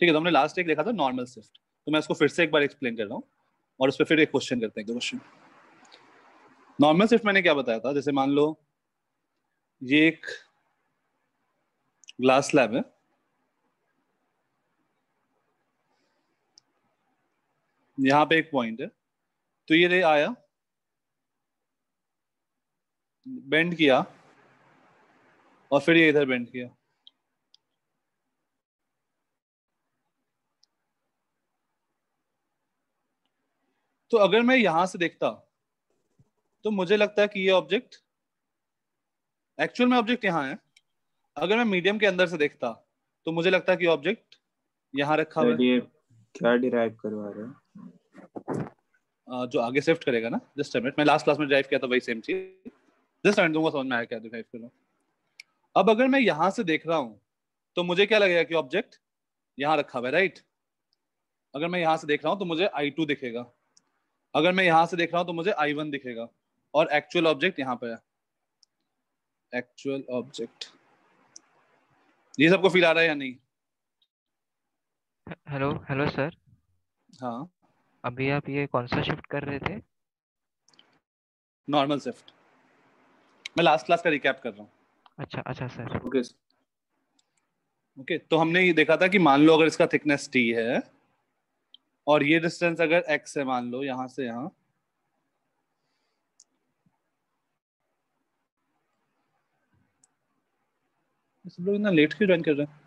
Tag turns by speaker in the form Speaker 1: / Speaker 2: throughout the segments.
Speaker 1: ठीक है, तो हमने लास्ट एक देखा था नॉर्मल शिफ्ट, तो मैं इसको फिर से एक बार एक्सप्लेन कर रहा हूँ और उस पर फिर एक क्वेश्चन करते हैं, क्वेश्चन। नॉर्मल शिफ्ट मैंने क्या बताया था, जैसे मान लो ये एक ग्लास स्लैब है, यहाँ पे एक पॉइंट है, तो ये रे आया, बेंड किया और फिर ये इधर बेंड किया। तो अगर मैं यहां से देखता तो मुझे लगता है कि ये ऑब्जेक्ट, एक्चुअल में ऑब्जेक्ट यहाँ है। अगर मैं मीडियम के अंदर से देखता तो मुझे लगता है कि ऑब्जेक्ट यहाँ रखा हुआ
Speaker 2: सर ये क्या डिराइव करवा रहे हैं?
Speaker 1: जो आगे शिफ्ट करेगा ना, जस्ट मिनट, मैं लास्ट क्लास में ड्राइव किया था वही सेम चीज, जस्ट मिनट दूंगा, समझ में आया क्या ड्राइव कर रहा हूँ। अब अगर मैं यहां से देख रहा हूँ तो मुझे क्या लगेगा कि ऑब्जेक्ट यहाँ रखा हुआ है, राइट। अगर मैं यहां से देख रहा हूँ तो मुझे I2 दिखेगा, अगर मैं यहां से देख रहा हूँ तो मुझे I1 दिखेगा, और एक्चुअल ऑब्जेक्ट यहाँ पे है, एक्चुअल ऑब्जेक्ट। ये सबको फील आ रहा है या नहीं?
Speaker 3: हेलो हेलो सर,
Speaker 1: हाँ,
Speaker 3: अभी आप ये कौन सा शिफ्ट कर रहे थे?
Speaker 1: Normal shift. मैं लास्ट क्लास का रिकैप कर रहा हूँ।
Speaker 3: अच्छा अच्छा सर।
Speaker 2: ओके
Speaker 1: ओके, तो हमने ये देखा था कि मान लो अगर इसका थिकनेस T है और ये डिस्टेंस अगर x है, मान लो यहां से यहां, सब लोग इतना लेट क्यों ज्वाइन कर रहे हैं?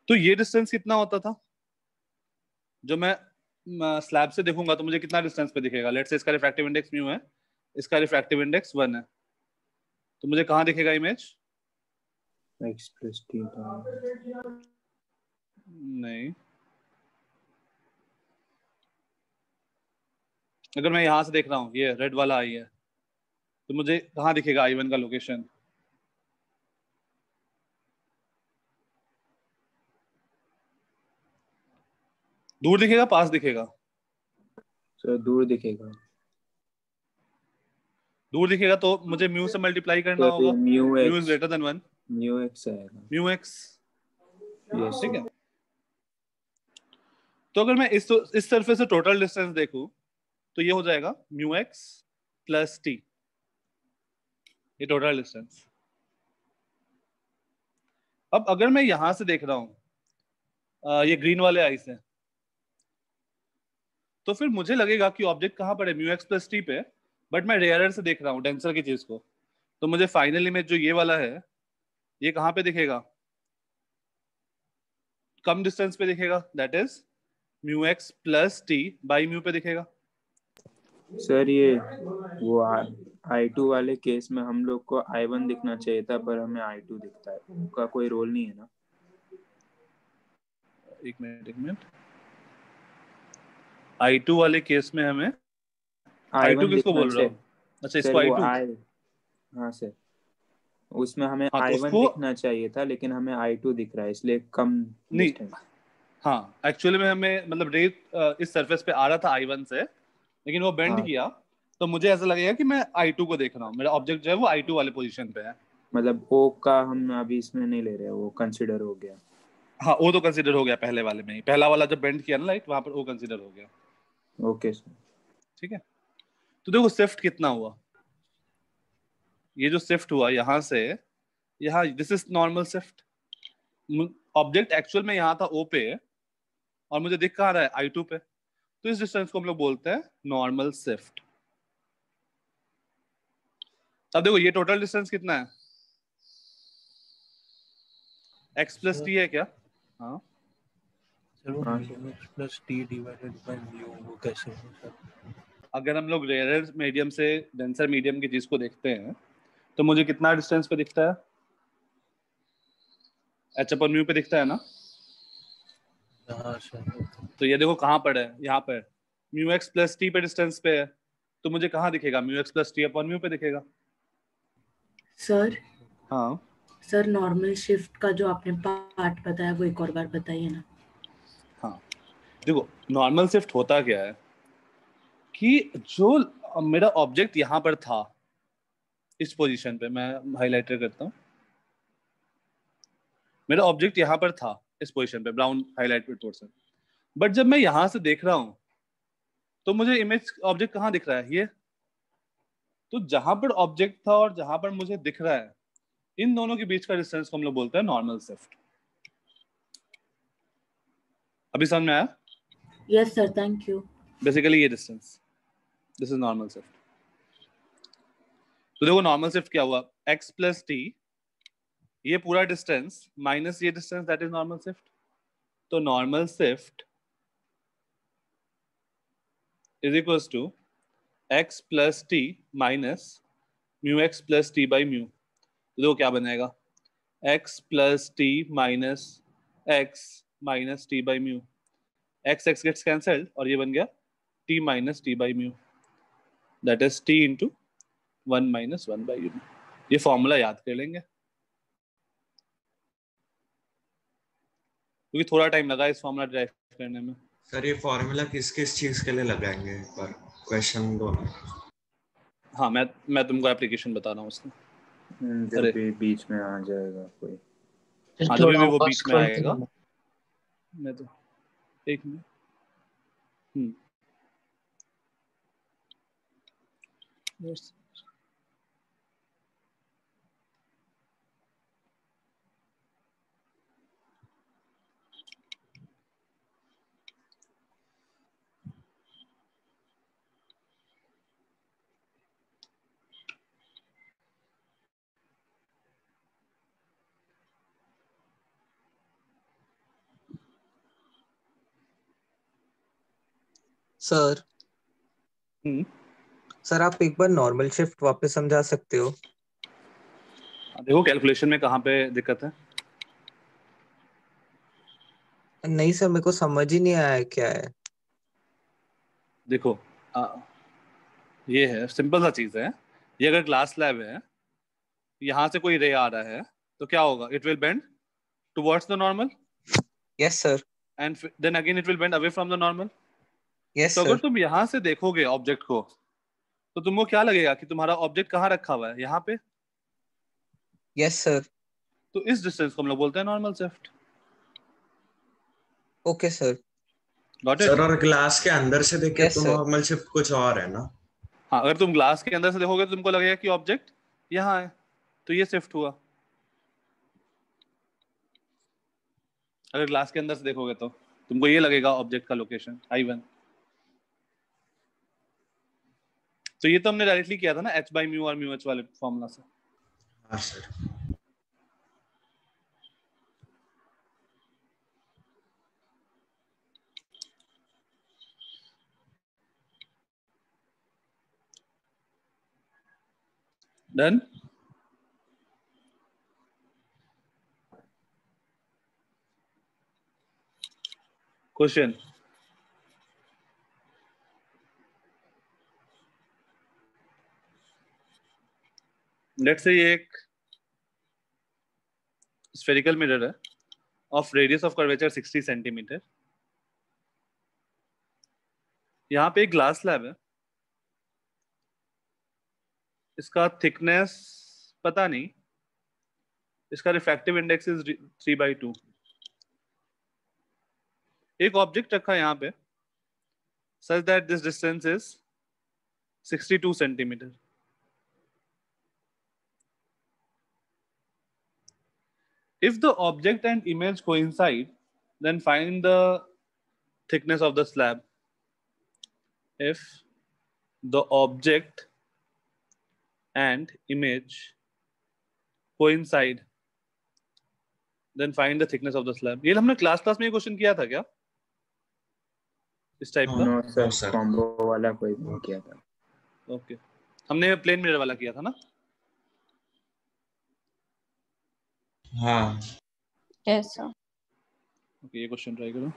Speaker 1: तो ये डिस्टेंस कितना होता था, जो मैं स्लैब से देखूंगा तो मुझे कितना डिस्टेंस पे दिखेगा? लेट्स से इसका रिफ्रैक्टिव इंडेक्स म्यू है, इसका रिफ्रैक्टिव इंडेक्स 1 है, तो मुझे कहाँ दिखेगा इमेज?
Speaker 2: x प्लस टी
Speaker 1: नहीं, अगर मैं यहां से देख रहा हूँ, ये रेड वाला आई है, तो मुझे कहाँ दिखेगा I1 का लोकेशन? दूर दिखेगा, पास दिखेगा?
Speaker 2: सर दूर दिखेगा।
Speaker 1: दूर दिखेगा तो मुझे म्यू से मल्टीप्लाई करना
Speaker 2: सर ये
Speaker 1: होगा, mu is greater than 1,
Speaker 2: mu x आएगा।
Speaker 1: Mu x.
Speaker 2: यस
Speaker 1: ठीक
Speaker 2: सर।
Speaker 1: है, तो अगर मैं इस सरफेस से टोटल डिस्टेंस देखूं तो ये हो जाएगा म्यू एक्स प्लस टी, ये टोटल डिस्टेंस। अब अगर मैं यहां से देख रहा हूं ये ग्रीन वाले आई से, तो फिर मुझे लगेगा कि ऑब्जेक्ट कहां पर है, म्यू एक्स प्लस टी पे, बट मैं रेयरर से देख रहा हूँ, डेंसर की चीज को, तो मुझे फाइनल इमेज जो ये वाला है, ये कहां पे दिखेगा? कम डिस्टेंस पे दिखेगा, that is mu x plus t by mu पे दिखेगा।
Speaker 2: सर ये वो I2 वाले केस में हम लोग को I1 दिखना चाहिए था, पर हमें I2 दिखता है, उनका कोई रोल नहीं है ना?
Speaker 1: एक मिनट, I2 वाले केस में हमें I2
Speaker 2: I1
Speaker 1: किसको
Speaker 2: दिखना
Speaker 1: बोल रहा
Speaker 2: चाहिए
Speaker 1: हो? अच्छा,
Speaker 2: सर,
Speaker 1: इसको
Speaker 2: वो
Speaker 1: I2।
Speaker 2: हाँ सर, उसमें हमें
Speaker 1: हाँ तो
Speaker 2: I1
Speaker 1: उसको,
Speaker 2: दिखना चाहिए था, लेकिन हमें I2 दिख रहा है, इसलिए कम
Speaker 1: नहीं,
Speaker 2: डिस्टेंस।
Speaker 1: हाँ एक्चुअली में हमें मतलब रे इस सरफेस पे आ रहा था I1 से, लेकिन वो बेंड
Speaker 2: हाँ
Speaker 1: किया, तो मुझे ऐसा लगेगा कि मैं I2 को देख रहा हूँ, मेरा ऑब्जेक्ट जो है वो I2 वाले पोजीशन पे है।
Speaker 2: मतलब ओ का हम अभी इसमें नहीं ले रहे, वो कंसिडर हो गया।
Speaker 1: हाँ, वो तो कंसीडर हो गया पहले वाले में ही, पहला वाला जब बेंड किया ना लाइट, वहां पर वो कंसीडर हो गया।
Speaker 2: Okay sir.
Speaker 1: ठीक है, तो देखो शिफ्ट कितना हुआ, ये जो शिफ्ट हुआ यहाँ से यहाँ, this is normal shift. Object actual में यहाँ था O पे और मुझे दिख कहाँ रहा है I2 पे, तो इस डिस्टेंस को हम लोग बोलते हैं नॉर्मल शिफ्ट। अब देखो ये टोटल डिस्टेंस कितना है, x प्लस टी है क्या? हाँ
Speaker 4: सर वो
Speaker 2: हाँ
Speaker 4: mu x plus T divided by mu, वो कैसे हो सर?
Speaker 1: अगर हम लोग रेयर मीडियम से डेंसर मीडियम की चीज को देखते हैं तो मुझे कितना डिस्टेंस पे दिखता है? h अपन म्यू पे दिखता है ना।
Speaker 4: हाँ सर।
Speaker 1: तो ये देखो कहाँ पर है, यहाँ पर म्यू एक्स प्लस टी पे डिस्टेंस पे है, तो मुझे कहाँ दिखेगा? Mu x plus T upon mu पे दिखेगा।
Speaker 5: सर
Speaker 1: हाँ,
Speaker 5: सर नॉर्मल शिफ्ट का जो आपने पार्ट बताया वो एक और बार बताइए ना।
Speaker 1: हाँ देखो नॉर्मल शिफ्ट होता क्या है कि जो मेरा ऑब्जेक्ट यहाँ पर था, इस पोजीशन पे मैं हाईलाइटर करता हूँ, मेरा ऑब्जेक्ट यहाँ पर था इस पोजीशन पे, ब्राउन हाईलाइटेड पोर्शन, बट जब मैं यहाँ से देख रहा हूँ तो मुझे इमेज ऑब्जेक्ट कहाँ दिख रहा है, ये। तो जहां पर ऑब्जेक्ट था और जहां पर मुझे दिख रहा है, इन दोनों के बीच का डिस्टेंस को हम लोग बोलते हैं नॉर्मल शिफ्ट। अभी समझ में आया?
Speaker 5: Yes sir, thank you.
Speaker 1: Basically ये distance, this is normal shift. तो देखो नॉर्मल शिफ्ट क्या हुआ, x प्लस टी, ये पूरा डिस्टेंस माइनस ये distance, that is normal shift. तो normal shift is equals to x plus t minus mu x plus t by mu. तो देखो क्या बनेगा, x plus t minus x minus t by mu, x x gets cancelled और ये बन गया t minus t by mu, that is t into 1 minus 1 by mu. ये formula याद कर लेंगे क्योंकि थोड़ा टाइम लगा इस फॉर्मूला ड्राइव करने में।
Speaker 6: सर ये फॉर्मूला किस किस चीज के लिए लगाएंगे एक बार क्वेश्चन दोनों?
Speaker 1: हाँ मैं तुमको एप्लीकेशन बता रहा हूँ उसका।
Speaker 2: जब
Speaker 1: अरे
Speaker 2: भी बीच में आ जाएगा कोई।
Speaker 1: हाँ जब भी वो बीच में आएगा, मैं तो एक मिनट। Yes.
Speaker 7: सर सर आप एक बार नॉर्मल शिफ्ट वापस समझा सकते हो?
Speaker 1: देखो कैलकुलेशन में कहाँ पे दिक्कत है।
Speaker 7: नहीं सर, मेरे को समझ ही नहीं आया क्या है।
Speaker 1: देखो ये है सिंपल सा चीज है, ये अगर ग्लास स्लैब है, यहाँ से कोई रे आ रहा है तो क्या होगा, it will bend towards the normal
Speaker 7: yes sir.
Speaker 1: And then again it will bend away from the normal.
Speaker 7: Yes
Speaker 1: तो अगर
Speaker 7: सर।
Speaker 1: तुम यहाँ से देखोगे ऑब्जेक्ट को तो तुमको क्या लगेगा कि तुम्हारा ऑब्जेक्ट कहाँ रखा हुआ है, यहाँ पे।
Speaker 7: Yes sir.
Speaker 1: तो इस डिस्टेंस को हम लोग बोलते हैं normal shift.
Speaker 7: Okay sir.
Speaker 1: Got it?
Speaker 6: Sir और ग्लास के अंदर से देखे
Speaker 7: Yes,
Speaker 6: तो
Speaker 7: sir.
Speaker 6: नॉर्मल शिफ्ट कुछ और है ना?
Speaker 1: हाँ अगर तुम ग्लास के अंदर से देखोगे तो तुमको लगेगा कि ऑब्जेक्ट यहाँ है, तो ये शिफ्ट हुआ। अगर ग्लास के अंदर से देखोगे तो तुमको ये लगेगा ऑब्जेक्ट का लोकेशन I1। तो ये तो हमने डायरेक्टली किया था ना h बाई म्यू और म्यू एच वाले फॉर्मूला से।
Speaker 6: हाँ sir.
Speaker 1: Done. Question, let's say ये एक स्फेरिकल मिरर है of radius of curvature 60 centimetre. यहाँ पे एक ग्लास स्लैब है, इसका थिकनेस पता नहीं, इसका रिफ्रैक्टिव इंडेक्स इज 3/2। एक ऑब्जेक्ट रखा है यहाँ पे such that this distance is 62 centimeter. If the object and image coincide, then find the thickness of the slab. If the object and image coincide, then find the thickness of the slab. ये हमने class में ये question किया था क्या, इस type का?
Speaker 2: No
Speaker 6: No,
Speaker 2: sir,
Speaker 6: sir.
Speaker 2: Combo वाला कोई नहीं किया था।
Speaker 1: ओके हमने प्लेन मिरर वाला किया था ना।
Speaker 6: हाँ
Speaker 8: Yes, sir.
Speaker 1: ओके ये क्वेश्चन ट्राई करो।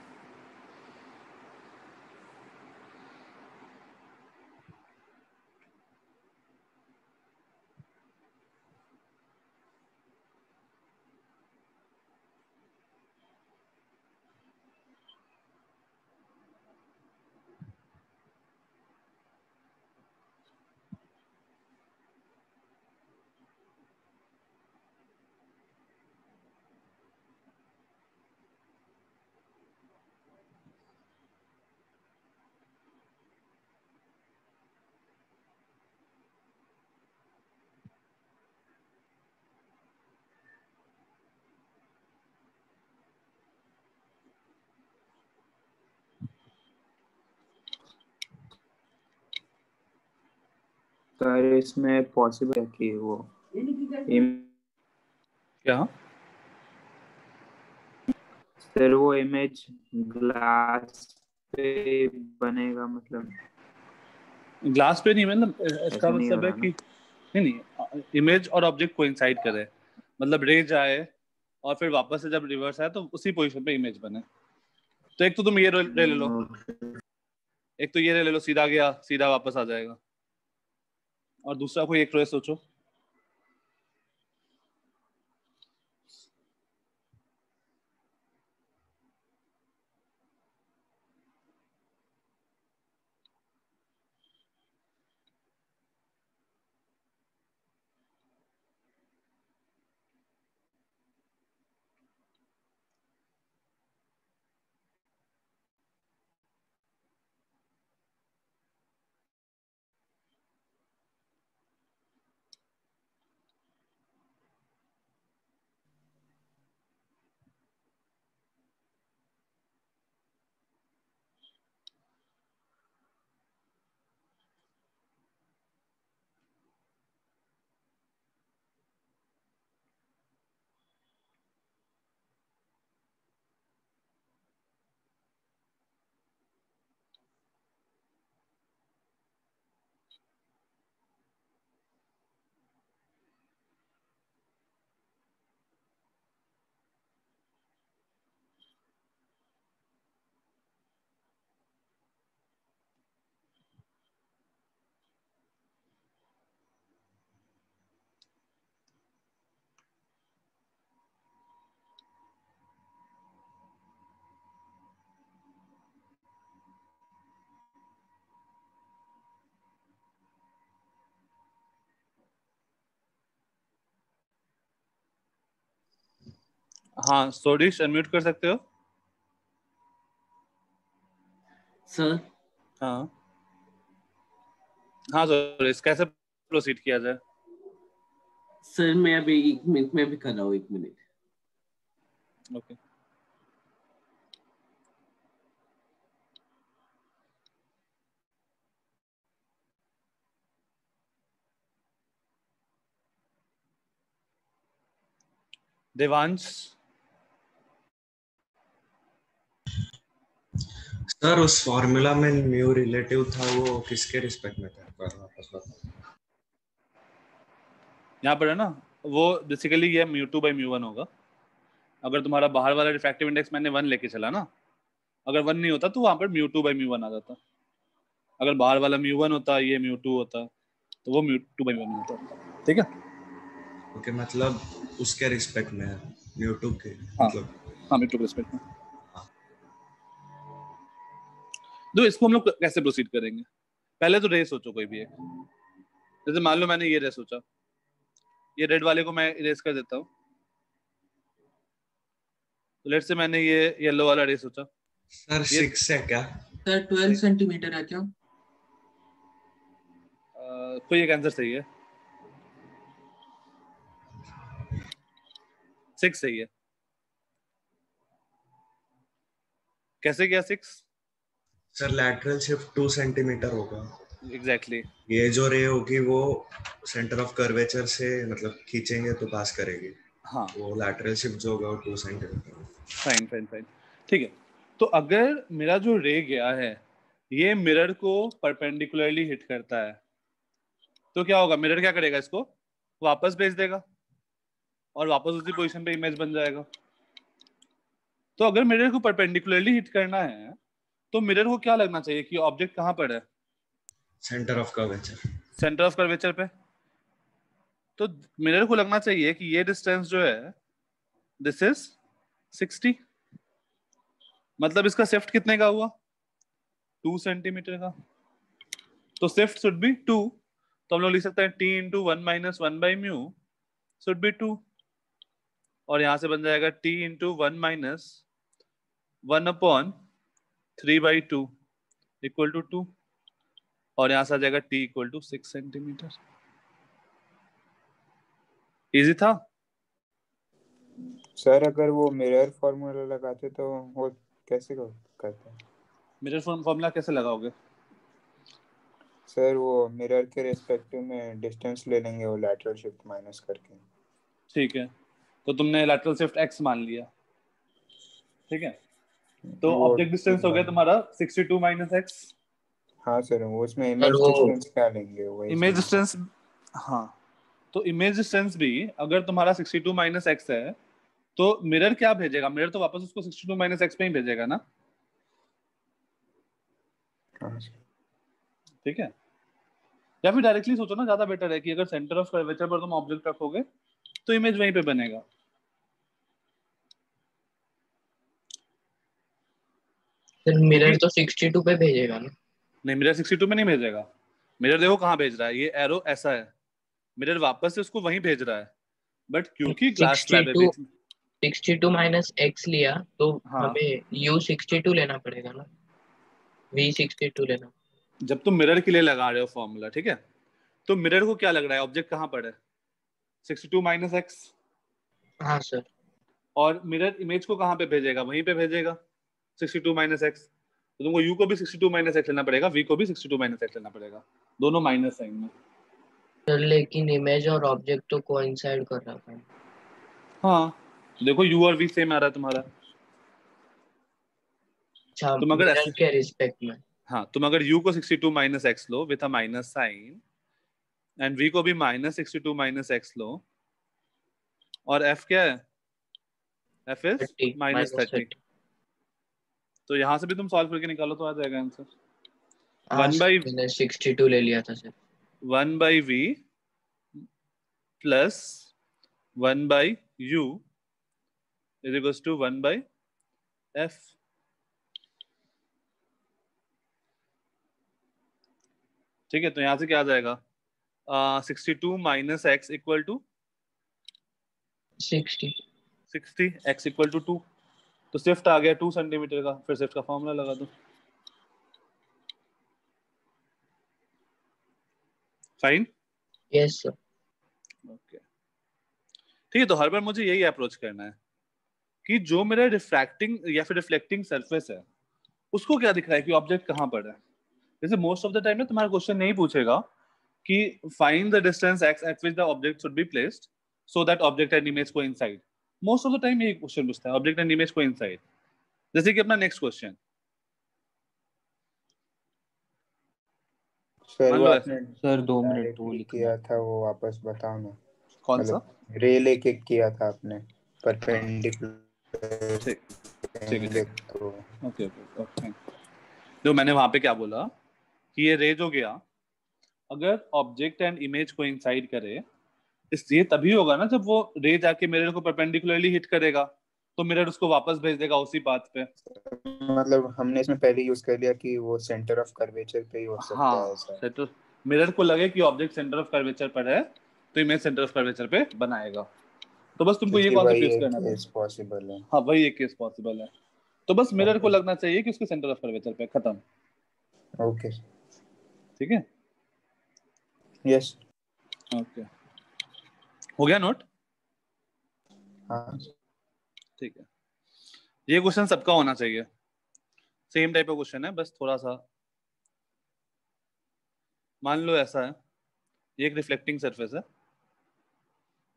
Speaker 2: सर इसमें पॉसिबल है कि वो
Speaker 1: क्या?
Speaker 2: सर वो इमेज ग्लास पे बनेगा, मतलब
Speaker 1: ग्लास पे नहीं, मतलब इसका
Speaker 2: ऐसा नहीं हो
Speaker 1: मतलब है
Speaker 2: रहा
Speaker 1: कि
Speaker 2: ना?
Speaker 1: नहीं, इमेज और ऑब्जेक्ट कोइंसाइड करे, मतलब रे जाए और फिर वापस से जब रिवर्स आए तो उसी पोजीशन पे इमेज बने। तो एक तो तुम ये रे ले लो, एक तो ये रे ले लो, सीधा गया सीधा वापस आ जाएगा। और दूसरा कोई एक रे सोचो। हाँ सोडिश अनम्यूट कर सकते हो।
Speaker 8: सर
Speaker 1: हाँ हाँ सोडिश, कैसे प्रोसीड किया जाए?
Speaker 8: सर मैं अभी 1 मिनट में भी कर रहा हूँ, 1 मिनट।
Speaker 1: ओके देवांश।
Speaker 6: सर उस फॉर्मूला में म्यू रिलेटिव था, वो किसके रिस्पेक्ट में था, एक बार वापस बताओ।
Speaker 1: यहाँ पर है ना, वो बेसिकली ये μ2/μ1 होगा। अगर तुम्हारा बाहर वाला रिफ्रैक्टिव इंडेक्स मैंने 1 लेके चला ना, अगर 1 नहीं होता तो वहां पर μ2/μ1 आ जाता। अगर बाहर वाला μ1 होता, ये μ2 होता, तो वो μ2/μ1 होता। ठीक है।
Speaker 6: ओके, मतलब उसके रिस्पेक्ट में है, म्यू टू के
Speaker 1: हाँ
Speaker 6: मतलब।
Speaker 1: हाँ, μ2 के रिस्पेक्ट में। तो इसको हम लोग कैसे प्रोसीड करेंगे? पहले तो रे सोचो कोई भी एक। जैसे मान लो मैंने ये रे सोचा, ये रेड वाले को मैं इरेज कर देता हूँ। तो लेट से मैंने ये येलो वाला रे सोचा।
Speaker 6: सर
Speaker 1: ये
Speaker 6: 6 है क्या?
Speaker 9: सर 12 सेंटीमीटर है क्या?
Speaker 1: कोई एक आंसर सही है, 6 सही है। कैसे गया 6?
Speaker 6: सर लैटरल शिफ्ट 2 सेंटीमीटर होगा।
Speaker 1: एग्जैक्टली।
Speaker 6: ये जो रे होगी वो सेंटर ऑफ कर्वेचर से मतलब खींचेंगे तो पास करेगी।
Speaker 1: हाँ
Speaker 6: वो लैटरल शिफ्ट जो होगा वो 2 सेंटीमीटर।
Speaker 1: फाइन फाइन फाइन, ठीक है। तो अगर मेरा जो रे गया है ये मिरर को परपेंडिकुलरली हिट करता है, तो क्या होगा? मिरर क्या करेगा? इसको वापस भेज देगा और वापस उसी पोजीशन पे इमेज बन जाएगा। तो अगर मिरर को परपेंडिकुलरली हिट करना है तो मिरर को क्या लगना चाहिए कि ऑब्जेक्ट कहाँ पर है?
Speaker 6: Centre of curvature.
Speaker 1: Centre of curvature पे। तो मिरर को लगना चाहिए कि ये डिस्टेंस जो है दिस इज 60। मतलब इसका शिफ्ट कितने का हुआ? 2 सेंटीमीटर का। तो शिफ्ट शुड बी 2। तो हम लोग लिख सकते हैं t इंटू 1-1/μ शुड बी 2। और यहां से बन जाएगा t इंटू 1-1/3/2 इक्वल टू 2। और यहां से आ जाएगा t equal to 6 centimetre. Easy था।
Speaker 2: सर अगर वो मिरर फॉर्मूला लगाते तो वो कैसे करते हैं?
Speaker 1: मिरर फॉर्मूला कैसे लगाओगे?
Speaker 2: सर वो मिरर के रिस्पेक्टिव में डिस्टेंस ले लेंगे वो लैटरल शिफ्ट माइनस करके।
Speaker 1: ठीक है, तो तुमने लैटरल शिफ्ट x मान लिया, ठीक है, तो
Speaker 2: वो
Speaker 1: ऑब्जेक्ट डिस्टेंस हो गया तुम्हारा 62 माइनस x।
Speaker 2: हाँ सर, वो उसमें
Speaker 7: सर
Speaker 2: इमेज
Speaker 7: वो
Speaker 2: डिस्टेंस क्या लेंगे वही
Speaker 1: इमेज
Speaker 2: समझ।
Speaker 1: डिस्टेंस, हाँ, तो इमेज डिस्टेंस भी अगर तुम्हारा 62 माइनस एक्स है तो मिरर क्या भेजेगा, मिरर तो वापस उसको 62 माइनस एक्स पे ही भेजेगा ना,
Speaker 2: हाँ सर।
Speaker 1: ठीक है। या फिर डायरेक्टली सोचो ना, ज्यादा बेटर है कि अगर सेंटर ऑफ कर्वेचर पर तुम ऑब्जेक्ट रखोगे तो इमेज वहीं पे बनेगा।
Speaker 7: सर मिरर
Speaker 1: क्योंकि
Speaker 7: तो 62 पे भेजेगा ना?
Speaker 1: नहीं, मिरर 62 में नहीं भेजेगा। मिरर देखो कहाँ भेज रहा है, ये एरो ऐसा है, मिरर वापस से उसको वहीं भेज रहा है, बट क्योंकि ग्लास स्लैब है
Speaker 7: 62
Speaker 1: बीच में।
Speaker 7: 62 माइनस एक्स लिया तो
Speaker 1: हाँ,
Speaker 7: हमें U62 लेना पड़ेगा ना, V62 लेना।
Speaker 1: जब तुम मिरर के लिए लगा रहे हो फॉर्मूला, ठीक है, तो मिरर को क्या लग रहा है, ऑब्जेक्ट कहाँ पर है, 62 माइनस एक्स,
Speaker 7: हाँ सर।
Speaker 1: और मिरर इमेज को कहाँ पे भेजेगा, वहीं पे भेजेगा 62 माइनस एक्स। तो तुमको u को भी 62 माइनस एक्स लेना पड़ेगा, v को भी 62 माइनस एक्स लेना पड़ेगा, दोनों माइनस साइन में।
Speaker 7: सर लेकिन इमेज और ऑब्जेक्ट तो कोइंसाइड कर रहा था।
Speaker 1: हाँ, देखो u और v सेम आ रहा है तुम्हारा।
Speaker 7: अच्छा,
Speaker 1: तुम अगर
Speaker 7: मिरर
Speaker 1: ऐसे,
Speaker 7: के रिस्पेक्ट में।
Speaker 1: हाँ, तुम अगर u को 62 माइनस एक्स लो with a minus sign and v को भी माइनस 62 माइनस एक्स लो, और f क्या है, f इज
Speaker 7: 30
Speaker 1: माइनस
Speaker 7: माइनस
Speaker 1: 30,
Speaker 7: 30।
Speaker 1: तो यहाँ से भी तुम सॉल्व करके निकालो तो आ जाएगा आंसर।
Speaker 7: हाँ
Speaker 1: 1
Speaker 7: सर,
Speaker 1: बाई
Speaker 7: मैंने 62 ले लिया था sir.
Speaker 1: 1 by v plus 1 by u is equals to 1 by f। ठीक है, तो यहाँ से क्या आ जाएगा, 62 minus x equal to
Speaker 7: 60।
Speaker 1: 60, x equal to 2, तो शिफ्ट आ गया 2 सेंटीमीटर का, फिर शिफ्ट का फॉर्मूला लगा दो, फाइन।
Speaker 7: Yes sir.
Speaker 1: ओके, ठीक है, तो हर बार मुझे यही अप्रोच करना है कि जो मेरा रिफ्रैक्टिंग या फिर रिफ्लेक्टिंग सरफेस है उसको क्या दिख रहा है कि ऑब्जेक्ट कहाँ पर है। जैसे मोस्ट ऑफ द टाइम ना तुम्हारा क्वेश्चन नहीं पूछेगा कि find the distance x at which the object should be placed so that object and image coincide। Most of the time यही क्वेश्चन पूछता है, ऑब्जेक्ट एंड इमेज कोइंसाइड। जैसे कि अपना नेक्स्ट क्वेश्चन,
Speaker 2: सर
Speaker 1: मान
Speaker 2: वो
Speaker 1: लो
Speaker 2: आपने
Speaker 1: ऐसे,
Speaker 4: सर 2 मिनट वो
Speaker 2: डायरेक्टली
Speaker 4: लिखना
Speaker 2: किया
Speaker 4: है।
Speaker 2: था वो वापस बताओ ना।
Speaker 1: कौन सा,
Speaker 2: मतलब रे लेके किया था आपने परपेंडिकुलर
Speaker 1: ठीक, ठीक है, ठीक,
Speaker 2: तो।
Speaker 1: Okay okay okay. तो मैंने वहां पे क्या बोला कि ये रे जो गया, अगर ऑब्जेक्ट एंड इमेज कोइंसाइड करे, इस ये तभी होगा ना जब वो रे जाके मिरर को परपेंडिकुलरली हिट करेगा, तो मिरर उसको वापस भेज देगा उसी पाथ पे।
Speaker 2: मतलब हमने इसमें पहले यूज कर लिया कि वो सेंटर ऑफ कर्वेचर पे ही हो सकता है
Speaker 1: हाँ,
Speaker 2: ऐसा।
Speaker 1: सेंटर, मिरर को लगे कि ऑब्जेक्ट सेंटर ऑफ कर्वेचर पर है तो इमेज सेंटर ऑफ कर्वेचर पे बनाएगा। तो बस तुमको ये
Speaker 2: क्योंकि
Speaker 1: कॉन्सेप्ट
Speaker 2: वही
Speaker 1: यूज
Speaker 2: एक
Speaker 1: करना था।
Speaker 2: केस पॉसिबल है।
Speaker 1: हाँ, वही एक केस पॉसिबल है, तो बस मिरर को
Speaker 2: ओके
Speaker 1: लगना चाहिए कि उसके सेंटर ऑफ कर्वेचर पे, खत्म।
Speaker 2: ओके
Speaker 1: ठीक है,
Speaker 2: यस।
Speaker 1: ओके, हो गया नोट।
Speaker 2: हाँ
Speaker 1: ठीक है, ये क्वेश्चन सबका होना चाहिए, सेम टाइप का क्वेश्चन है, बस थोड़ा सा, मान लो ऐसा है, ये एक रिफ्लेक्टिंग सरफेस है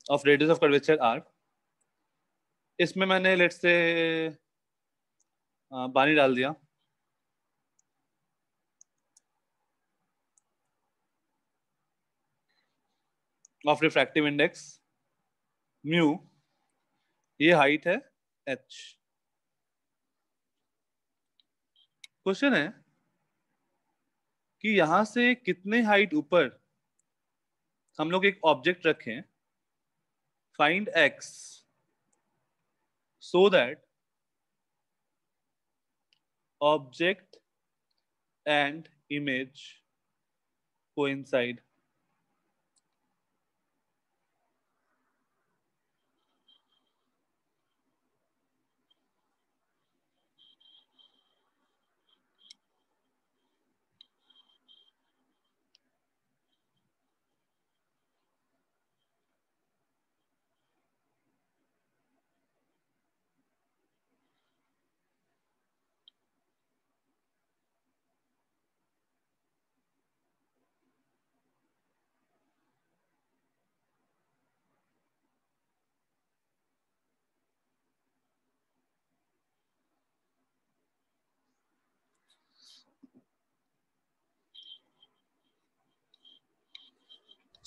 Speaker 1: of radius of curvature r, इसमें मैंने लेट्स से पानी डाल दिया, ऑफ रिफ्रैक्टिव इंडेक्स म्यू, ये हाइट है h। क्वेश्चन है कि यहां से कितने हाइट ऊपर हम लोग एक ऑब्जेक्ट रखें, find x so that object and image coincide।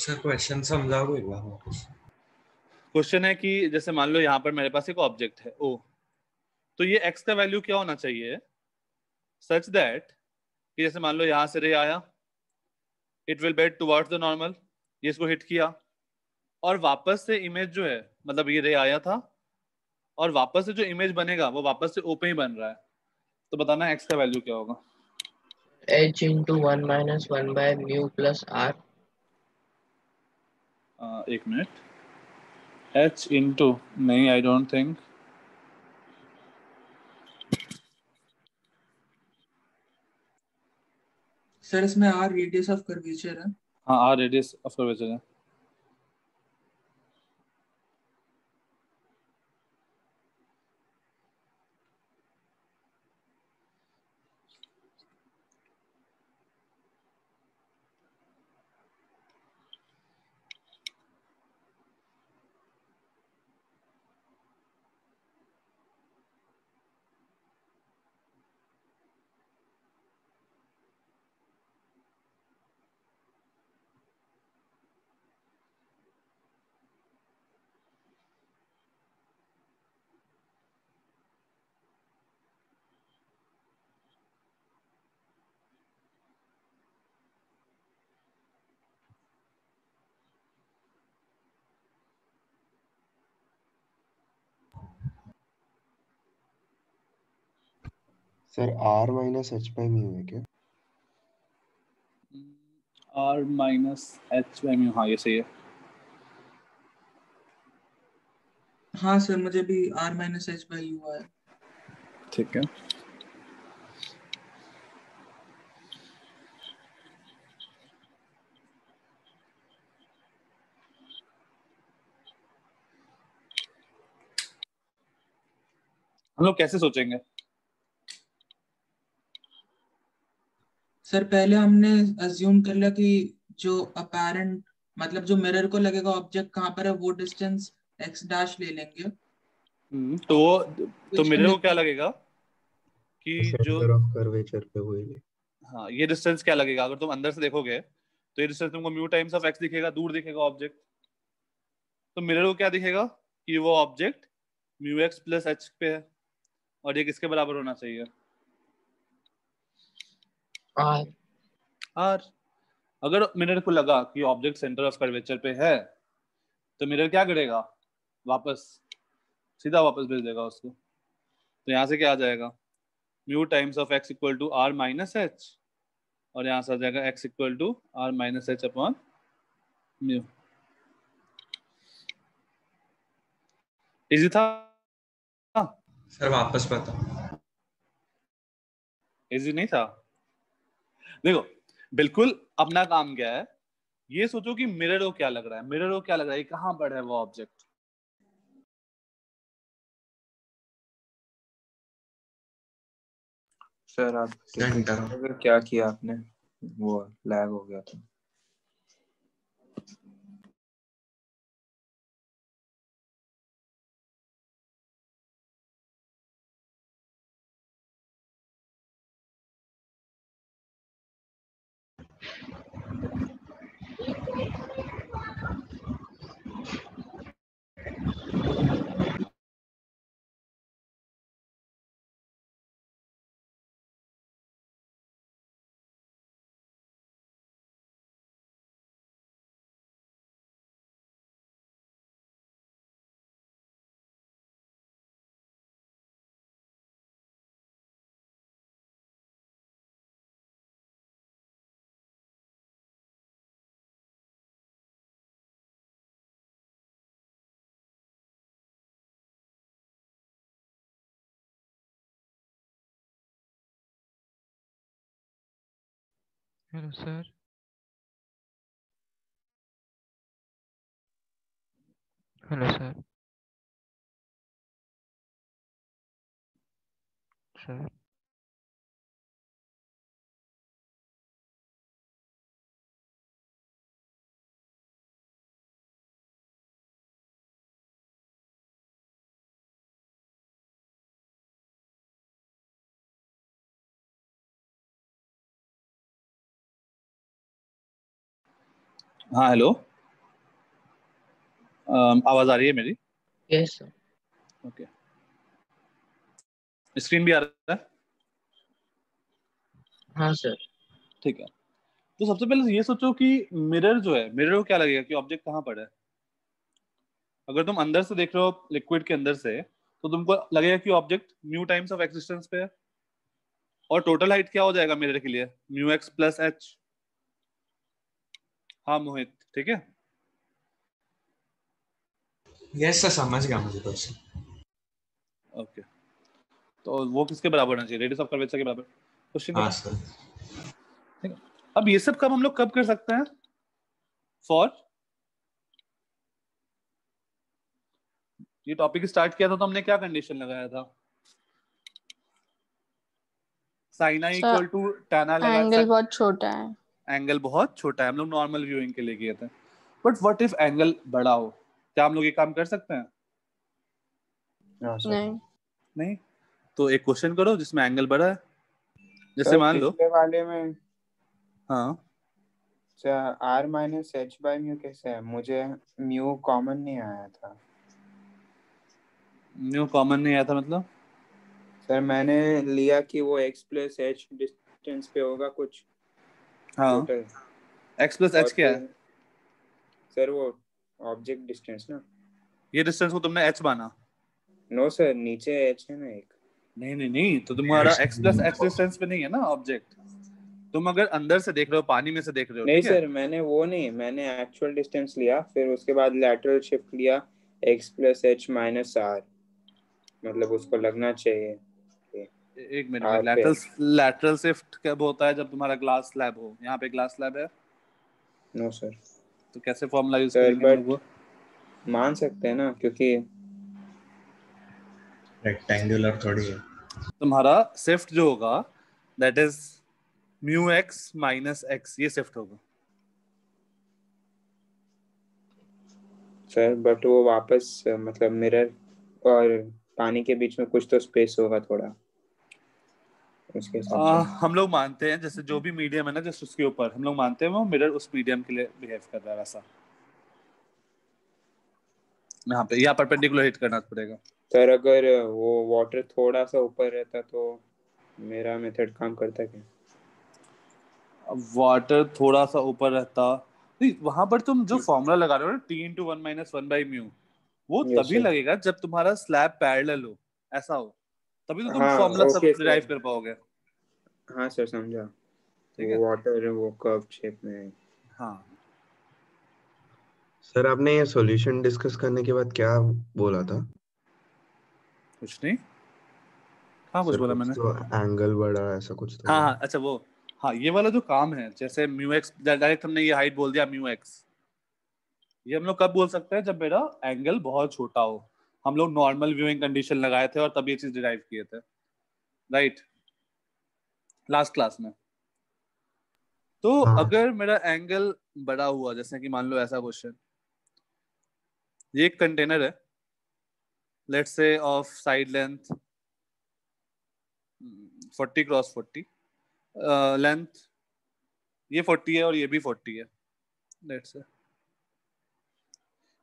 Speaker 6: Sir question समझाओगे एक बार वापस?
Speaker 1: क्वेश्चन है कि जैसे मान लो यहाँ पर मेरे पास एक ऑब्जेक्ट है ओ, तो ये x का वैल्यू क्या होना चाहिए सच दैट कि जैसे मान लो यहाँ से रे आया, it will bed towards the normal, ये इसको हिट किया और वापस से इमेज जो है, मतलब ये रे आया था और वापस से जो इमेज बनेगा वो वापस से ओ पे ही बन रहा है, तो बताना x का वैल्यू क्या होगा?
Speaker 7: h into 1 minus 1 by mu plus r.
Speaker 1: एक मिनट, h इंटू नहीं, आई डोंट थिंक,
Speaker 9: सर इसमें आर रेडियस ऑफ कर्वेचर है।
Speaker 1: हाँ आर रेडियस ऑफ कर्वेचर है।
Speaker 10: Sir r minus h by mu है क्या?
Speaker 1: R minus h by mu, हाँ ये सही है।
Speaker 9: हाँ सर मुझे भी r minus h by u आया।
Speaker 1: ठीक है, हम लोग कैसे सोचेंगे?
Speaker 9: सर पहले हमने अज्यूम कर लिया कि जो अपेरेंट मतलब जो मिरर को लगेगा ऑब्जेक्ट कहाँ पर है वो डिस्टेंस एक्स डैश ले लेंगे।
Speaker 1: तो वो तो
Speaker 9: Equation
Speaker 1: मिरर को
Speaker 9: लिख
Speaker 1: क्या
Speaker 9: के
Speaker 1: लगेगा कि जो,
Speaker 10: सेंटर ऑफ कर्वेचर पे हुई।
Speaker 1: हाँ ये डिस्टेंस क्या लगेगा अगर तुम अंदर से देखोगे तो ये डिस्टेंस तुमको म्यू टाइम्स ऑफ एक्स दिखेगा, दूर दिखेगा ऑब्जेक्ट। तो मिरर को क्या दिखेगा कि वो object mu x plus H पे है और ये किसके बराबर होना चाहिए?
Speaker 7: r.
Speaker 1: आर। अगर मिरर को लगा कि ऑब्जेक्ट सेंटर ऑफ कर्वेचर पे है तो मिरर क्या करेगा, वापस सीधा वापस भेज देगा उसको। तो यहाँ से क्या आ जाएगा, mu times of x equal to r minus h, और यहाँ से आ जाएगा x equal to r minus h upon mu. Easy था?
Speaker 6: सर वापस बताओ।
Speaker 1: इजी नहीं था? देखो बिल्कुल अपना काम क्या है, ये सोचो कि मिरर को क्या लग रहा है, मिरर को क्या लग रहा है कहाँ पर है वो ऑब्जेक्ट।
Speaker 2: सर आप
Speaker 6: सेंटर।
Speaker 2: क्या किया आपने? वो लैग हो गया था।
Speaker 3: Hello sir. Hello sir. Sir
Speaker 1: हाँ हेलो। आवाज आ रही है मेरी?
Speaker 7: Yes sir.
Speaker 1: ओके, स्क्रीन भी आ रहा है?
Speaker 7: हाँ सर।
Speaker 1: ठीक है, तो सबसे पहले ये सोचो कि मिरर जो है, मिरर को क्या लगेगा कि ऑब्जेक्ट कहाँ पर है? अगर तुम अंदर से देख रहे हो लिक्विड के अंदर से, तो तुमको लगेगा कि object mu times of existence पे है, और टोटल हाइट क्या हो जाएगा मिरर के लिए? Mu x plus H. हाँ मोहित, ठीक है?
Speaker 6: यस सर, समझ गया मुझे तो।
Speaker 1: ओके, तो वो किसके बराबर होना चाहिए? रेडियस ऑफ कर्वेचर के बराबर। क्वेश्चन
Speaker 6: हाँ
Speaker 1: खत्म।
Speaker 6: सर।
Speaker 1: ठीक है, अब ये सब काम हम लोग कब कर सकते हैं? फॉर ये टॉपिक स्टार्ट किया था तो हमने क्या कंडीशन लगाया था? Sine i equal to tan i लगा
Speaker 11: एंगल बहुत छोटा है।
Speaker 1: एंगल बहुत छोटा है, हम लोग नॉर्मल व्यूइंग के लिए किए थे। बट व्हाट इफ एंगल बड़ा हो? क्या हम लोग ये काम कर सकते हैं?
Speaker 11: नहीं।
Speaker 1: नहीं। तो एक क्वेश्चन करो जिसमें एंगल बड़ा है, जैसे
Speaker 2: सर
Speaker 1: मान लो।
Speaker 2: पिछले वाले में
Speaker 1: हाँ,
Speaker 2: r minus h by mu कैसे है? मुझे म्यू कॉमन नहीं आया था।
Speaker 1: म्यू कॉमन नहीं आया था मतलब?
Speaker 2: सर मैंने लिया कि वो x प्लस एच डिस्टेंस पे होगा कुछ
Speaker 1: हाँ,
Speaker 2: टोटल।
Speaker 1: x प्लस
Speaker 2: और
Speaker 1: एच क्या है?
Speaker 2: फिर सर वो ऑब्जेक्ट डिस्टेंस ना।
Speaker 1: ये डिस्टेंस को तुमने h माना?
Speaker 2: नो सर, नीचे एच है ना एक।
Speaker 1: नहीं नहीं नहीं, तो तुम्हारा x प्लस एच डिस्टेंस पे नहीं है ना ऑब्जेक्ट। तुम अगर अंदर से देख रहे हो, पानी में से देख रहे हो,
Speaker 2: नहीं
Speaker 1: ठीक है?
Speaker 2: सर, मैंने एक्चुअल डिस्टेंस लिया, फिर उसके बाद लैटरल शिफ्ट लिया x plus h minus r, मतलब उसको लगना चाहिए
Speaker 1: एक मिनट
Speaker 2: आर
Speaker 1: में,
Speaker 2: पे।
Speaker 1: लैटरल शिफ्ट कब होता है? जब तुम्हारा ग्लास स्लैब हो। यहाँ पे ग्लास स्लैब है?
Speaker 2: No sir.
Speaker 1: तो कैसे फॉर्मूला यूज
Speaker 2: सर
Speaker 1: करेंगे हम लोग
Speaker 2: बट
Speaker 1: वो?
Speaker 2: मान सकते हैं ना, क्योंकि
Speaker 6: रेक्टेंगुलर थोड़ी है।
Speaker 1: तुम्हारा शिफ्ट जो होगा that is mu x minus x, ये शिफ्ट होगा।
Speaker 2: सर बट वो वापस मतलब मिरर और पानी के बीच में कुछ तो स्पेस होगा थोड़ा, उसके हिसाब से।
Speaker 1: हम लोग मानते हैं जैसे जो भी मीडियम है ना, जस्ट उसके ऊपर हम लोग मानते हैं वो मिरर उस मीडियम के लिए बिहेव कर रहा है वैसा। यहाँ पे या परपेंडिकुलर हिट करना पड़ेगा।
Speaker 2: सर अगर वो वाटर थोड़ा सा ऊपर रहता तो मेरा मेथड काम करता क्या?
Speaker 1: वाटर थोड़ा सा ऊपर रहता नहीं, वहां पर तुम जो फॉर्मूला लगा रहे हो ना, t into 1 minus 1 by mu, वो
Speaker 2: यस
Speaker 1: तभी
Speaker 2: सर।
Speaker 1: लगेगा जब तुम्हारा स्लैब पैरेलल हो, ऐसा हो, तभी तो तुम
Speaker 2: हाँ
Speaker 1: फॉर्मूला सब
Speaker 2: ओके
Speaker 1: डिराइव
Speaker 2: सर।
Speaker 1: कर पाओगे।
Speaker 2: हाँ सर, समझा।
Speaker 1: ठीक
Speaker 2: वो
Speaker 1: है,
Speaker 2: वाटर वो कर्व शेप में है।
Speaker 1: हाँ।
Speaker 10: सर आपने ये सॉल्यूशन डिस्कस करने के बाद क्या बोला था?
Speaker 1: कुछ नहीं, हाँ कुछ
Speaker 10: सर
Speaker 1: बोला
Speaker 10: कुछ
Speaker 1: मैंने?
Speaker 10: तो एंगल बढ़ा, ऐसा कुछ तो
Speaker 1: हाँ
Speaker 10: बोला।
Speaker 1: हाँ, अच्छा वो, हाँ ये वाला जो काम है, जैसे म्यू एक्स डायरेक्ट हमने ये हाइट बोल दिया म्यू एक्स, ये हम लोग कब बोल सकते हैं? जब मेरा एंगल बहुत छोटा हो। हम लोग नॉर्मल व्यूइंग कंडीशन लगाए थे और तब ये चीज डिराइव किए थे, राइट, लास्ट क्लास में। तो
Speaker 10: हाँ
Speaker 1: अगर मेरा एंगल बड़ा हुआ, जैसे कि मान लो ऐसा क्वेश्चन, ये एक कंटेनर है, let's say of side length 40 cross 40, length ये 40 है और ये भी 40 है। लेट्स से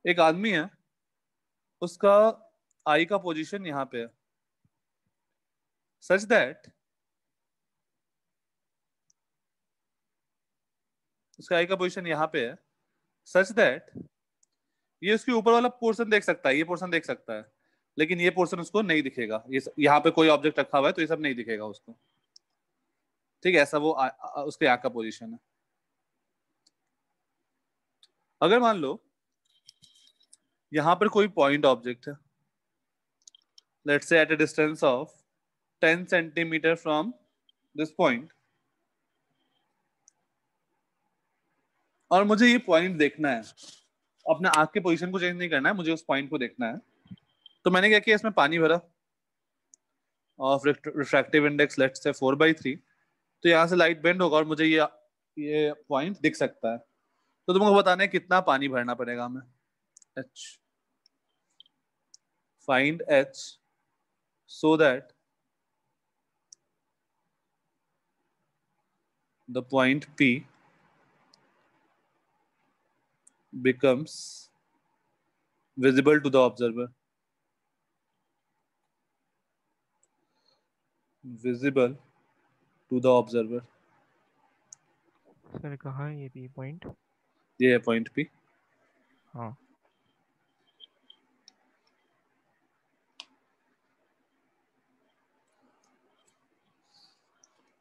Speaker 1: एक आदमी है, उसका आई का पोजीशन यहाँ पे है, सच दैट उसका आई का पोजीशन यहाँ पे है, सच दैट ये उसके ऊपर वाला पोर्शन देख सकता है, ये पोर्शन देख सकता है, लेकिन ये पोर्शन उसको नहीं दिखेगा। ये यहाँ पे कोई ऑब्जेक्ट रखा हुआ है तो ये सब नहीं दिखेगा उसको, ठीक है? ऐसा वो उसके यहाँ का पोजीशन है। अगर मान लो यहाँ पर कोई पॉइंट ऑब्जेक्ट है, let's say at a distance of 10 centimetre from this point, और मुझे ये पॉइंट देखना है, अपने आँख के पोजीशन को चेंज नहीं करना है, मुझे उस पॉइंट को देखना है। तो मैंने क्या किया, इसमें पानी भरा और रिफ्रैक्टिव इंडेक्स लेट्स से 4/3, तो यहाँ से लाइट बेंड होगा और मुझे ये पॉइंट दिख सकता है। तो तुमको बताना है कितना पानी भरना पड़ेगा हमें। H, find H so that the point P becomes visible to the observer. Visible to the observer.
Speaker 3: Sir कहाँ है ये बी पॉइंट?
Speaker 1: ये है पॉइंट P.
Speaker 3: हाँ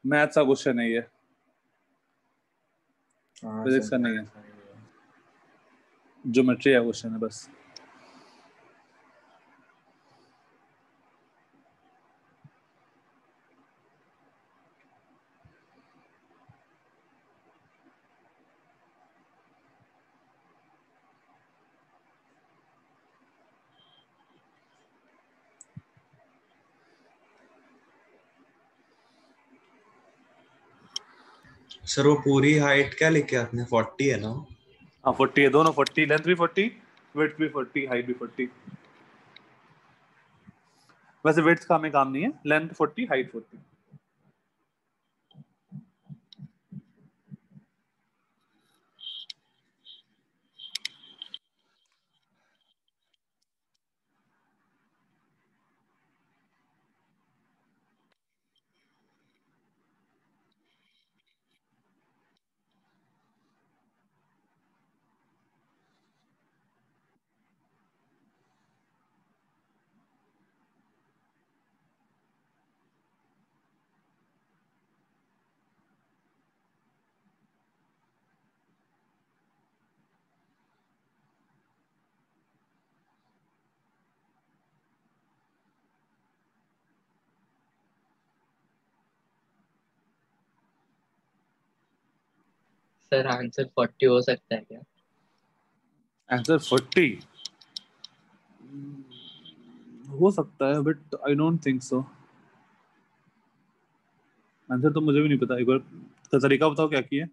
Speaker 1: मैथ्स का क्वेश्चन है ये,
Speaker 2: हाँ
Speaker 1: फिजिक्स
Speaker 2: सर
Speaker 1: का नहीं है, ज्योमेट्री का क्वेश्चन है बस.
Speaker 6: सर वो पूरी हाइट क्या लिखी है आपने? 40 है ना?
Speaker 1: हाँ 40 है, दोनों 40, लेंथ भी 40, विड्थ भी 40, हाइट भी 40. वैसे विड्थ का हमें काम नहीं है, लेंथ 40, हाइट 40.
Speaker 7: सर आंसर 40 हो सकता है क्या?
Speaker 1: आंसर 40 हो सकता है, but I don't think so. Answer तो मुझे भी नहीं पता, एक बार तो तरीका बताओ क्या किया.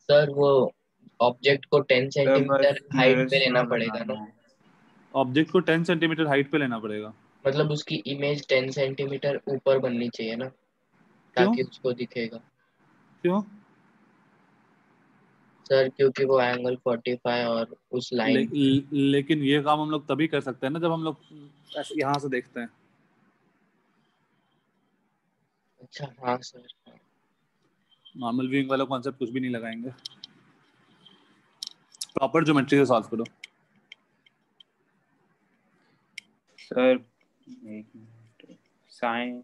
Speaker 7: सर वो ऑब्जेक्ट को 10
Speaker 2: सर
Speaker 7: सेंटीमीटर
Speaker 2: बस
Speaker 7: हाइट
Speaker 2: मेरे
Speaker 7: पे
Speaker 2: से
Speaker 7: लेना पड़ेगा
Speaker 2: बनाना
Speaker 7: ना?
Speaker 2: है।
Speaker 1: ऑब्जेक्ट को 10 सेंटीमीटर हाइट पे लेना पड़ेगा.
Speaker 7: मतलब उसकी इमेज 10 सेंटीमीटर ऊपर बननी चाहिए ना,
Speaker 1: क्यों?
Speaker 7: ताकि उसको दिखेगा.
Speaker 1: क्यों?
Speaker 7: सर क्योंकि वो एंगल 45 और उस लाइन
Speaker 1: लेकिन ये काम हम लोग तभी कर सकते हैं ना जब हम लोग ऐसे यहाँ से देखते हैं.
Speaker 7: अच्छा हाँ सर.
Speaker 1: नॉर्मल व्यूइंग वाला कॉन्सेप्ट कुछ भी नहीं लगाएंगे. प्रॉपर ज्योमेट्री से सॉल्व करो.
Speaker 2: सर एक मिनट, साइन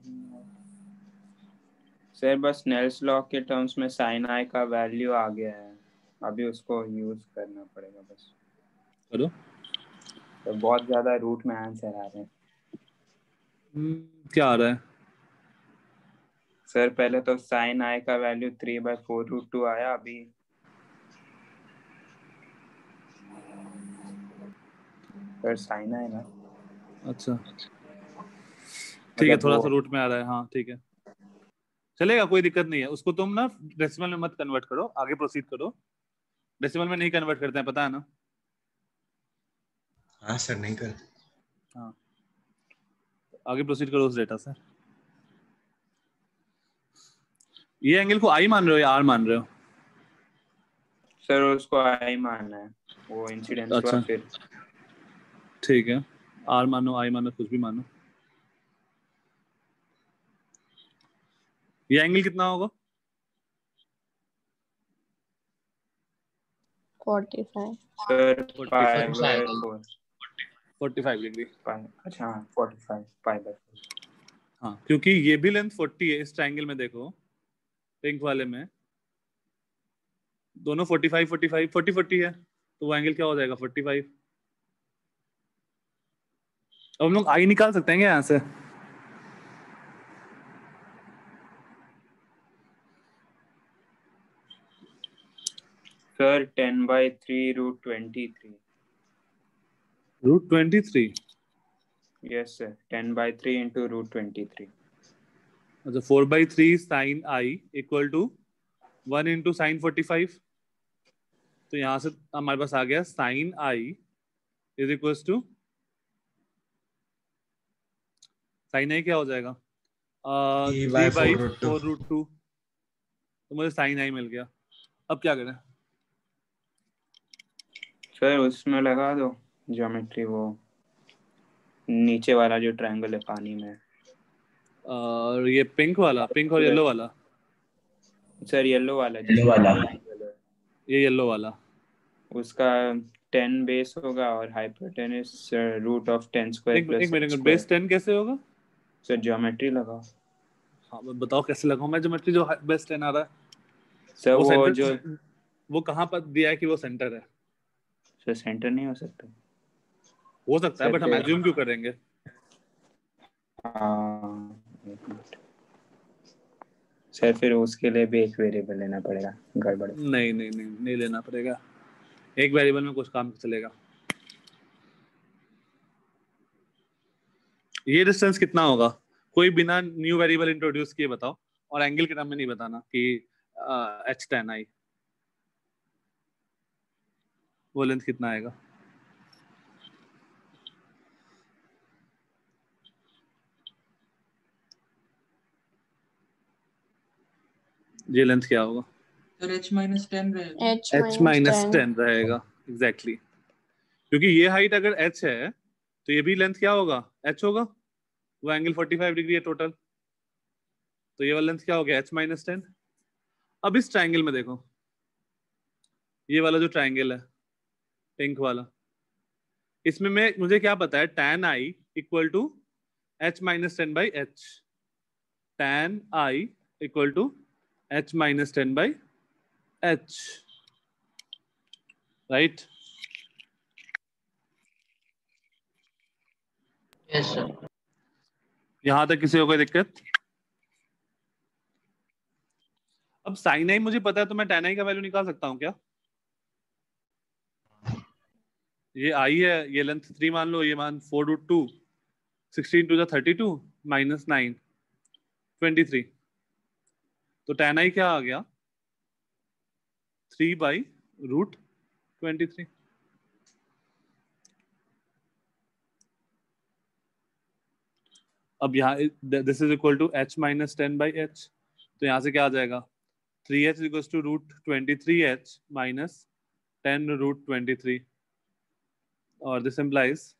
Speaker 2: सर बस नेल्स लॉ के टर्म्स में साइन आई का वैल्यू आ गया है, अभी उसको यूज करना पड़ेगा बस.
Speaker 1: करो.
Speaker 2: तो बहुत ज्यादा रूट में आंसर आ रहे हैं.
Speaker 1: क्या आ रहा है?
Speaker 2: सर पहले तो साइन आई का वैल्यू 3/4√2 आया अभी. सर साइन आई ना.
Speaker 1: अच्छा ठीक है,
Speaker 2: मतलब
Speaker 1: थोड़ा
Speaker 2: वो
Speaker 1: सा रूट में आ रहा है. हाँ ठीक है, चलेगा, कोई दिक्कत नहीं है. उसको तुम ना डेसिमल में मत कन्वर्ट करो, आगे प्रोसीड करो. डेसिमल में नहीं कन्वर्ट करते हैं, पता है ना?
Speaker 6: हाँ सर नहीं कर.
Speaker 1: हाँ आगे प्रोसीड करो उस डेटा से. ये एंगल को आई मान रहे हो या आर मान रहे हो?
Speaker 2: सर उसको आई मानना है, वो इंसिडेंस हुआ
Speaker 1: अच्छा
Speaker 2: फिर.
Speaker 1: ठीक है, आर मानो आई मानो कुछ भी मानो. ये एंगल कितना होगा?
Speaker 11: 45.
Speaker 2: सर
Speaker 1: 45
Speaker 2: 5/4.
Speaker 1: 45 डिग्री.
Speaker 2: अच्छा 45 5/4.
Speaker 1: हाँ क्योंकि ये भी लेंथ 40 है. इस ट्रायंगल में देखो, पिंक वाले में दोनों 45 45 40 40 है, तो वो एंगल क्या हो जाएगा? 45. अब हम लोग आई निकाल सकते हैं क्या यहाँ से?
Speaker 2: सर 10/3√23.
Speaker 1: √23.
Speaker 2: Yes sir 10/3 into √23.
Speaker 1: अच्छा 4/3 sine i equal to 1 into sine 45. तो यहाँ से हमारे पास आ गया sine i is equal to sine i क्या हो जाएगा? 3/4√2. तो मुझे साइन आई मिल गया. अब क्या करें?
Speaker 2: सर उसमें लगा दो ज्योमेट्री, वो नीचे वाला जो ट्रायंगल है पानी में।
Speaker 1: और ये पिंक वाला, पिंक और येलो वाला।
Speaker 2: सर येलो वाला,
Speaker 1: ये येलो वाला
Speaker 2: उसका 10 बेस होगा और हाइपोटेनस रूट ऑफ 10 स्क्वायर
Speaker 1: एक
Speaker 2: प्लस
Speaker 1: मिनट, बेस 10 कैसे होगा?
Speaker 2: सर ज्योमेट्री लगाओ।
Speaker 1: हाँ बताओ कैसे लगाऊं मैं ज्योमेट्री जो बेस 10 आ रहा है?
Speaker 2: सर वो
Speaker 1: सेंटर,
Speaker 2: जो
Speaker 1: वो कहाँ पर दिया है कि वो सेंटर है?
Speaker 2: सर सेंटर नहीं हो सकता।
Speaker 1: हो सकता है
Speaker 2: सर
Speaker 1: बट हम एज्यूम क्यों करेंगे?
Speaker 2: हाँ एक मिनट सर, फिर उसके लिए भी एक वेरिएबल लेना पड़ेगा। गड़बड़।
Speaker 1: नहीं लेना पड़ेगा। एक वेरिएबल में कुछ काम चलेगा। ये डिस्टेंस कितना होगा? कोई बिना न्यू वेरिएबल इंट्रोड्यूस किए बताओ, और एंगल के टर्म में नहीं बताना कि h10i, वो लेंथ कितना आएगा? ये लेंथ क्या होगा?
Speaker 9: तो h-10 रहेगा।
Speaker 1: h-10 रहेगा एग्जैक्टली क्योंकि ये हाइट अगर h है तो ये भी लेंथ क्या होगा? h होगा। वो एंगल 45 डिग्री है टोटल, तो ये वाला लेंथ क्या हो गया? h-10। अब इस ट्रायंगल में देखो, ये वाला जो ट्रायंगल है पिंक वाला, इसमें मुझे क्या पता है? tan i equal to h-10 by h। tan i equal to h-10 by h, right?
Speaker 7: Yes sir.
Speaker 1: यहां तक किसी को कोई दिक्कत? अब साइन आई मुझे पता है तो मैं tan i का वैल्यू निकाल सकता हूं क्या? ये आई है, ये लेंथ 3 मान लो, ये मान 4√2, 16 टू द 32 माइनस 9 23, तो tan i क्या आ गया? 3/√23। अब यहाँ this is equal to h-10 by h, तो यहाँ से क्या आ जाएगा? 3h equals to √23h minus 10√23, और this implies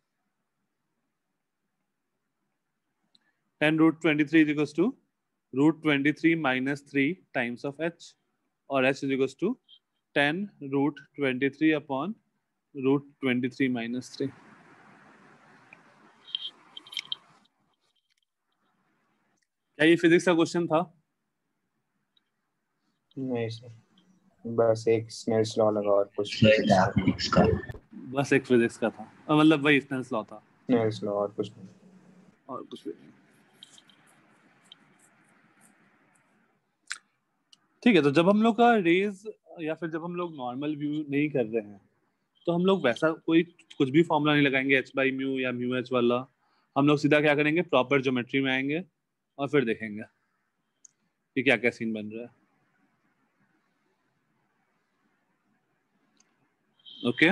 Speaker 1: 10√23 is equals to √23 minus 3 times of h, और h is equals to 10√23 upon √23 minus 3। क्या ये फिजिक्स का क्वेश्चन था?
Speaker 2: नहीं सर, बस एक स्नेल्स लॉ लगा और कुछ
Speaker 1: बस एक फिजिक्स का था, मतलब वही स्नेल्स लॉ था,
Speaker 2: स्नेल्स लॉ और कुछ नहीं।
Speaker 1: और कुछ भी नहीं। ठीक है, तो जब हम लोग का रेज या फिर जब हम लोग नॉर्मल व्यू नहीं कर रहे हैं तो हम लोग वैसा कोई कुछ भी फॉर्मूला नहीं लगाएंगे h/μ या μh वाला। हम लोग सीधा क्या करेंगे? प्रॉपर ज्योमेट्री में आएंगे और फिर देखेंगे कि क्या क्या सीन बन रहा है। Okay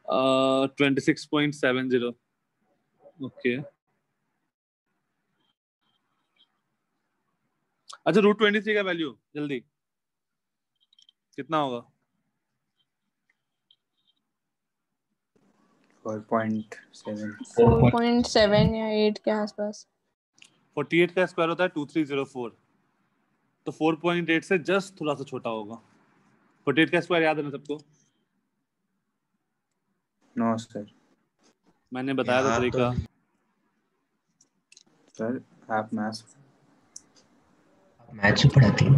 Speaker 1: uh, 26.70। ओके अच्छा, √23 का वैल्यू जल्दी कितना होगा?
Speaker 11: 4.7 या 8 के आसपास।
Speaker 1: 48 का स्क्वायर होता है 2304, तो 4.8 से जस्ट थोड़ा सा छोटा होगा। 48 का स्क्वायर याद है ना सबको?
Speaker 2: नो सर,
Speaker 1: मैंने बताया था तरीका।
Speaker 2: सर आप मैथ्स
Speaker 6: ही पढ़ाती है।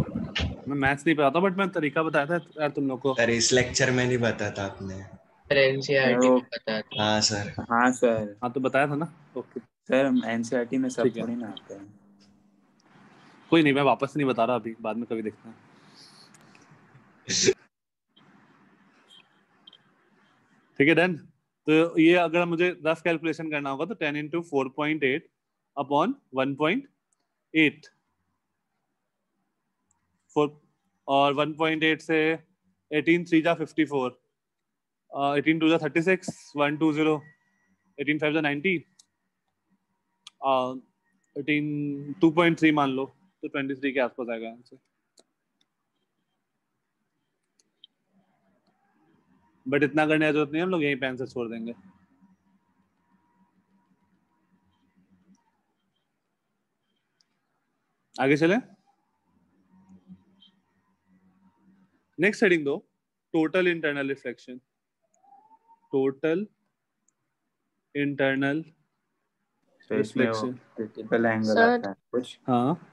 Speaker 1: मैं मैथ्स नहीं पढ़ाता बट मैं तरीका बताया था यार तुम लोग को।
Speaker 6: सर इस लेक्चर में नहीं बताया आपने।
Speaker 7: सर एनसीईआरटी में बताया था।
Speaker 6: हाँ सर।
Speaker 2: हाँ सर,
Speaker 1: हाँ तो बताया था ना। ओके
Speaker 2: सर हम एनसीईआरटी में सब
Speaker 1: ठीक है।
Speaker 2: थोड़ी ना आते हैं।
Speaker 1: कोई नहीं, मैं वापस नहीं बता रहा अभी, बाद में कभी देखना है। ठीक है डन। तो ये अगर मुझे रफ कैलकुलेशन करना होगा तो 10 इंटू 4.8 अपॉन 1.8 और 1.8 से 18 3 जा 54, 18 2 जा 36, 1 2 0, 18 5 जा 90, 2.3 मान लो तो 23 के आसपास आएगा आंसर। बट इतना करने की जरूरत नहीं है, हम लोग यहीं पे आंसर छोड़ देंगे। आगे चले। नेक्स्ट हेडिंग दो, total internal reflection. Total internal reflection,
Speaker 2: critical angle
Speaker 11: sir
Speaker 2: आता है कुछ।
Speaker 1: हाँ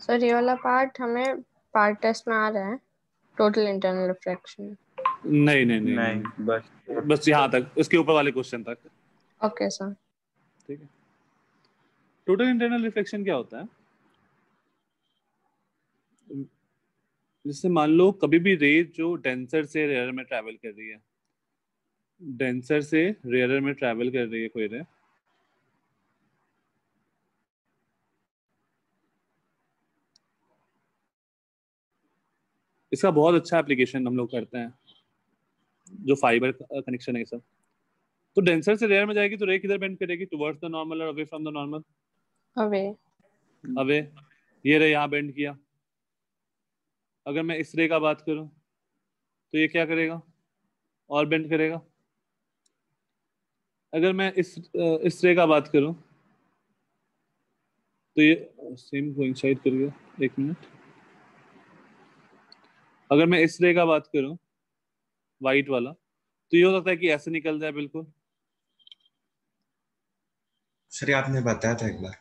Speaker 11: सर ये वाला पार्ट हमें पार्ट टेस्ट में आ रहा है, टोटल इंटरनल रिफ्लेक्शन।
Speaker 1: नहीं नहीं नहीं, नहीं,
Speaker 2: नहीं
Speaker 1: नहीं। बस यहाँ तक, इसके ऊपर वाले क्वेश्चन तक।
Speaker 11: Okay sir.
Speaker 1: ठीक है। टोटल इंटरनल रिफ्लेक्शन क्या होता है? जैसे मान लो कभी भी रे जो डेंसर से रेयर में ट्रैवल कर रही है, डेंसर से रेयर में ट्रैवल कर रही है कोई रे, इसका बहुत अच्छा एप्लीकेशन हम लोग करते हैं, जो फाइबर कनेक्शन है सब। तो डेंसर से रेयर में जाएगी तो रे किधर बेंड करेगी? टुवर्ड्स द नॉर्मल और away from the normal?
Speaker 11: Away.
Speaker 1: Away. ये रे यहाँ बेंड किया। अगर मैं इस रे का बात करूं तो ये क्या करेगा? और बेंड करेगा। अगर मैं इस रे का बात करूं तो ये सेम कोइंसाइड करेगा। एक मिनट। अगर मैं इस रे का बात करूं, वाइट वाला, तो ये हो सकता है कि ऐसे निकल जाए बिल्कुल।
Speaker 6: सर ये आपने बताया था एक बार।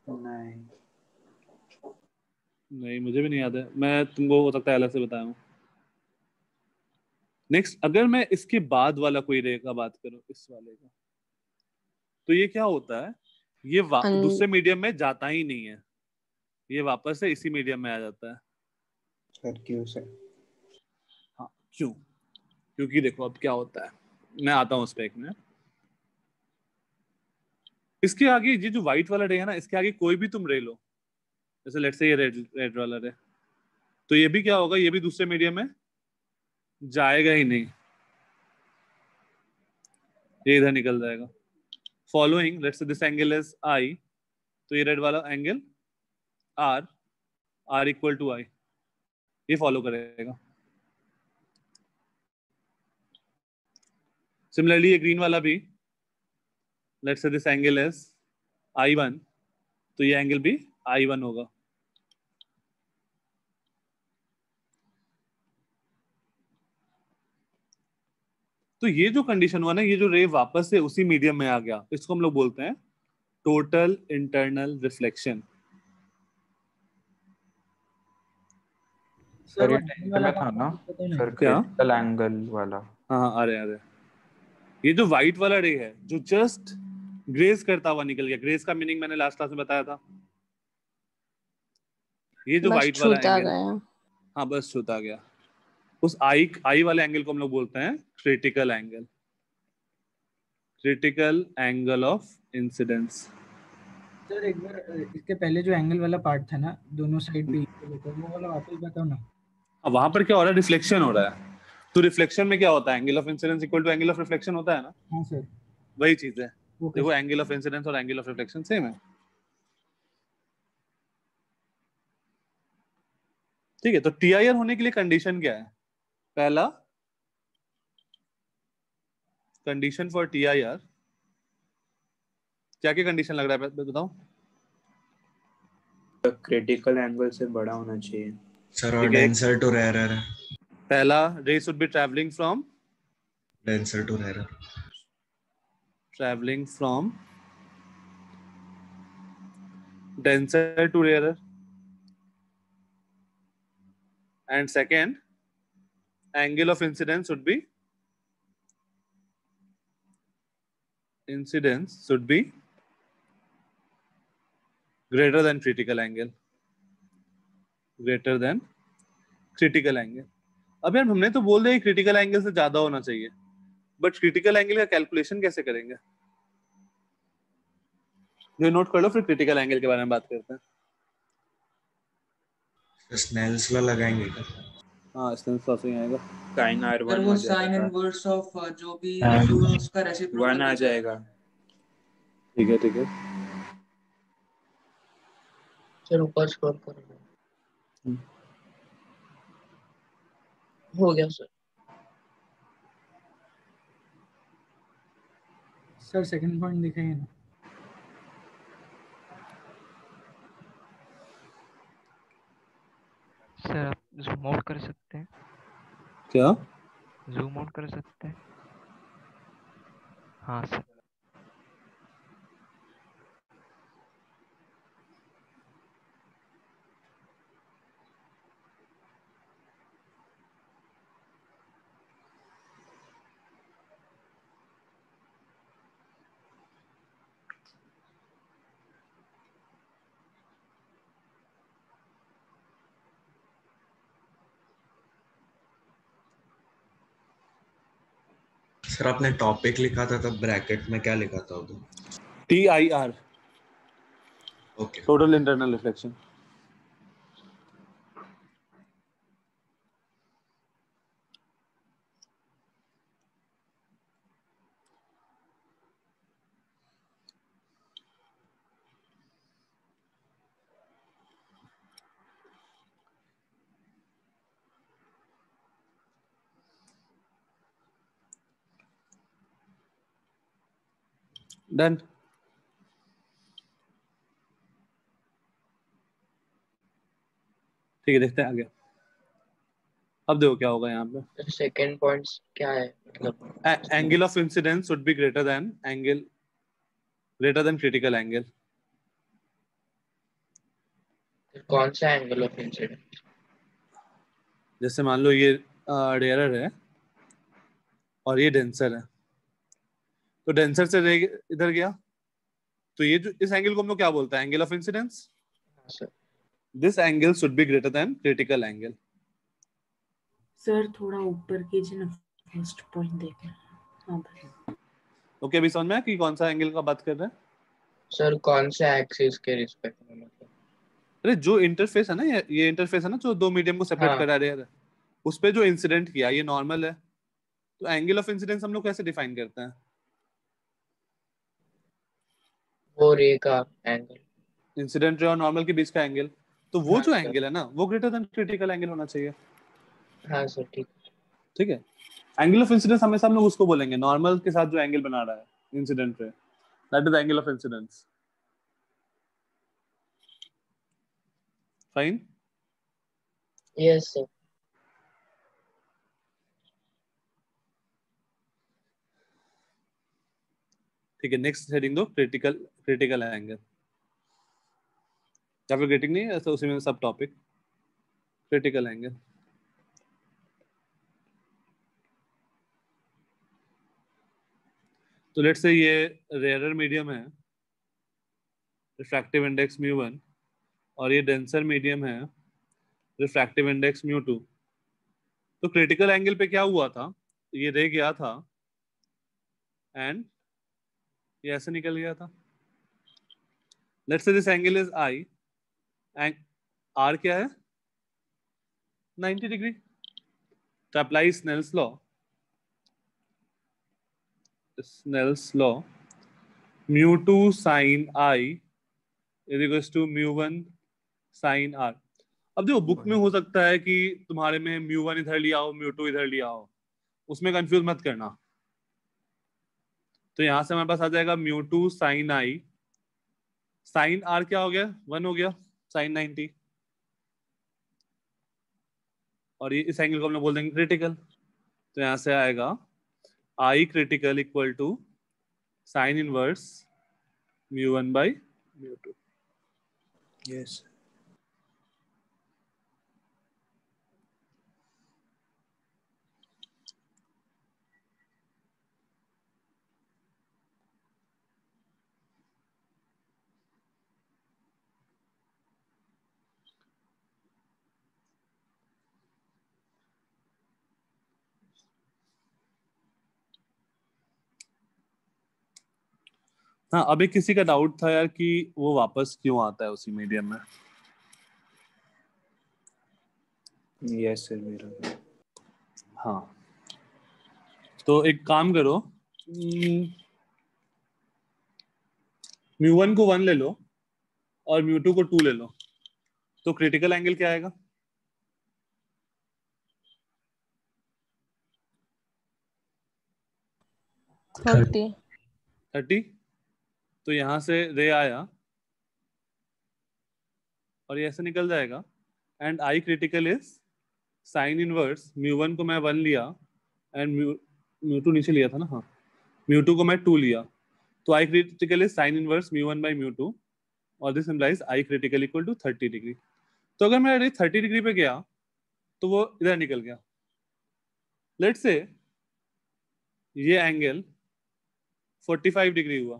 Speaker 2: नहीं
Speaker 1: नहीं, मुझे भी नहीं याद है, मैं तुमको हो सकता है अलग से बताया हूँ। नेक्स्ट, अगर मैं इसके बाद वाला कोई रे का बात करूं, इस वाले का, तो ये क्या होता है? ये दूसरे मीडियम में जाता ही नहीं है, ये वापस से इसी मीडियम में आ जाता है।
Speaker 2: सर क्यों सर?
Speaker 1: हाँ क्यों? क्योंकि देखो अब क्या होता है, मैं आता हूँ उस पे एक मिनट। इसके आगे ये जो व्हाइट वाला रे है ना, इसके आगे कोई भी तुम रे लो, जैसे लेट्स से ये रेड वाला रे, तो ये भी क्या होगा? ये भी दूसरे मीडियम में जाएगा ही नहीं, ये इधर निकल जाएगा। Following, let's say this angle is i, तो ये रेड वाला angle r, r equal to i, ये फॉलो करेगा। सिमिलरली ये ग्रीन वाला भी, let's say this angle is I1, तो ये एंगल भी I1 होगा। तो ये जो कंडीशन हुआ ना, ये जो रे वापस से उसी मीडियम में आ गया, इसको हम लोग बोलते हैं टोटल इंटरनल रिफ्लेक्शन।
Speaker 2: सर ये टेंथ में था ना सर, क्रिटिकल एंगल वाला।
Speaker 1: हाँ आ रहे। ये जो व्हाइट वाला रे है जो जस्ट ग्रेज करता हुआ निकल गया, ग्रेज का मीनिंग मैंने लास्ट क्लास में बताया था। ये जो व्हाइट वाला एंगल, हाँ बस छूता गया, उस आई वाले एंगल को हम लोग बोलते हैं critical angle, critical angle of incidence.
Speaker 12: Sir एक बार इसके पहले जो एंगल वाला पार्ट था ना, दोनों साइड पे वो वाला वापस बताओ ना।
Speaker 1: वहां पर क्या हो रहा है? रिफ्लेक्शन हो रहा है। तो रिफ्लेक्शन में क्या होता है? Angle of incidence equal to angle of reflection होता है ना।
Speaker 12: हाँ सर,
Speaker 1: वही चीज है। देखो एंगल ऑफ इंसिडेंस और एंगल ऑफ रिफ्लेक्शन सेम है। ठीक है, तो टीआईआर होने के लिए कंडीशन क्या है? पहला कंडीशन फॉर टीआईआर, क्या क्या कंडीशन लग रहा है बताओ?
Speaker 2: क्रिटिकल एंगल से बड़ा होना चाहिए
Speaker 6: सर, और डेंसर टू रेयरर।
Speaker 1: पहला, ray should be travelling from
Speaker 6: denser to rarer,
Speaker 1: traveling from denser to rarer, and second, angle of incidence should be greater than critical angle, greater than critical angle। अब यार हमने तो बोल दिया critical angle से ज्यादा होना चाहिए, बट क्रिटिकल एंगल का कैलकुलेशन कैसे करेंगे? ये नोट कर लो, फिर क्रिटिकल एंगल के बारे में बात करते हैं।
Speaker 6: स्नेल्स लॉ लगाएंगे क्या?
Speaker 1: हाँ स्नेल्स लॉ से आएगा।
Speaker 2: sin r1
Speaker 9: सर वो साइन इनवर्स ऑफ जो भी उसका रेसिप्रोकल
Speaker 2: 1 आ जाएगा।
Speaker 1: ठीक है ठीक है।
Speaker 7: सर ऊपर स्क्रॉल करो। हो गया सर।
Speaker 12: सर सेकंड पॉइंट दिखाइए ना।
Speaker 3: सर आप जूम आउट कर सकते हैं,
Speaker 1: क्या?
Speaker 3: जूम आउट कर सकते हैं। हाँ सर।
Speaker 6: सर आपने टॉपिक लिखा था तब ब्रैकेट में क्या लिखा था उधर?
Speaker 1: TIR,
Speaker 6: okay.
Speaker 1: Total internal reflection. Done. ठीक है, देखते हैं आगे। अब देखो क्या होगा यहाँ पे।
Speaker 7: सेकंड पॉइंट्स क्या है मतलब?
Speaker 1: Angle of incidence should be greater than critical angle.
Speaker 7: कौन सा एंगल ऑफ इंसिडेंस?
Speaker 1: जैसे मान लो ये रेयरर है और ये डेंसर है, तो डेंसर से रे इधर गया, तो ये जो इस एंगल को हम लोग क्या बोलते हैं? Angle of incidence. This angle should be greater than critical angle.
Speaker 5: Sir थोड़ा ऊपर कीजिए ना, फर्स्ट पॉइंट देखना। हाँ बस।
Speaker 1: ओके, अभी समझ में आया कि कौन सा एंगल का बात कर रहे हैं?
Speaker 7: सर कौन से एक्सिस के रिस्पेक्ट में मतलब?
Speaker 1: अरे जो इंटरफेस है ना, ये इंटरफेस है ना जो दो मीडियम को सेपरेट
Speaker 7: हाँ।
Speaker 1: करा रहा है, उस पे जो इंसिडेंट किया ये नॉर्मल है, तो एंगल ऑफ इंसिडेंस हम लोग कैसे डिफाइन करते हैं?
Speaker 7: वो रे का एंगल,
Speaker 1: इंसिडेंट रे और नॉर्मल के बीच का एंगल, तो वो
Speaker 7: हाँ
Speaker 1: जो
Speaker 7: सर।
Speaker 1: एंगल है ना वो ग्रेटर देन क्रिटिकल एंगल होना चाहिए।
Speaker 7: हाँ सर ठीक।
Speaker 1: ठीक है, एंगल ऑफ इंसिडेंस हमेशा हम लोग उसको बोलेंगे नॉर्मल के साथ जो एंगल बना रहा है incident ray, that is angle of incidence. Fine.
Speaker 7: Yes sir.
Speaker 1: ठीक है, नेक्स्ट हेडिंग दो, क्रिटिकल एंगल, या फिर क्रिटिक नहीं ऐसा, उसी में सब टॉपिक क्रिटिकल एंगल। तो लेट्स से ये रेयरर मीडियम है, रिफ्रैक्टिव इंडेक्स μ1, और ये डेंसर मीडियम है, रिफ्रैक्टिव इंडेक्स μ2। तो क्रिटिकल एंगल पे क्या हुआ था, ये रे गया था एंड ये ऐसे निकल गया था। Let's say this angle is I, and R क्या है? 90 डिग्री। तो apply Snell's law, μ2 sin I is equals to μ1 sin R। अब देखो बुक में हो सकता है कि तुम्हारे में μ1 इधर लिया हो, μ2 इधर लिया हो, उसमें कंफ्यूज मत करना। तो यहां से हमारे पास आ जाएगा μ2 sin I, sin R क्या हो गया? 1 हो गया, sin 90, और ये इस एंगल को हम लोग बोल देंगे क्रिटिकल। तो यहां से आएगा I critical equal to sine inverse μ1 by μ2।
Speaker 4: Yes.
Speaker 1: हाँ, अभी किसी का डाउट था यार कि वो वापस क्यों आता है उसी मीडियम में?
Speaker 2: यस सर मेरा।
Speaker 1: हाँ, तो एक काम करो, μ1 को 1 ले लो और μ2 को 2 ले लो, तो क्रिटिकल एंगल क्या आएगा?
Speaker 11: थर्टी
Speaker 1: 30। तो यहां से रे आया और ये ऐसे निकल जाएगा, and i critical is sine inverse μ1 को मैं 1 लिया एंड μ2 नीचे लिया था ना, हाँ, μ2 को मैं 2 लिया, तो i critical is sine inverse μ1 by μ2 और this implies i critical equal to 30 degree. तो अगर मेरा रे 30 डिग्री पे गया तो वो इधर निकल गया। लेट्स से ये एंगल 45 डिग्री हुआ,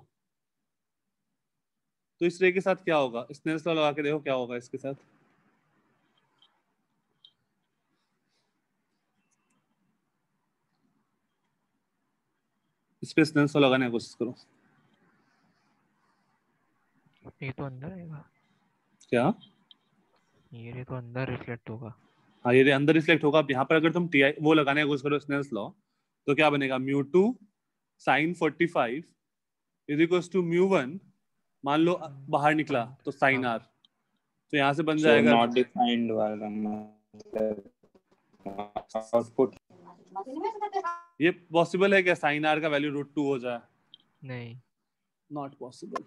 Speaker 1: तो इस रे के साथ क्या होगा? स्नेल्स लॉ लगा के देखो क्या होगा इसके साथ। इस पे स्नेल्स लॉ लगाने की कोशिश करो।
Speaker 3: ये तो अंदर आएगा,
Speaker 1: क्या?
Speaker 3: ये रे तो अंदर रिफ्लेक्ट होगा।
Speaker 1: हाँ, ये रे अंदर रिफ्लेक्ट होगा। अब यहाँ पर अगर तुम टी वो लगाने की कोशिश करो स्नेल्स लॉ, तो क्या बनेगा? μ2 sin 45 इज इक्वल टू μ1, मान लो बाहर निकला तो sin r, तो यहाँ से बन जाएगा
Speaker 2: नॉट डिफाइंड वाला मतलब आउटपुट।
Speaker 1: ये पॉसिबल है क्या sin r का वैल्यू √2 हो जाए?
Speaker 3: नहीं,
Speaker 1: नॉट पॉसिबल।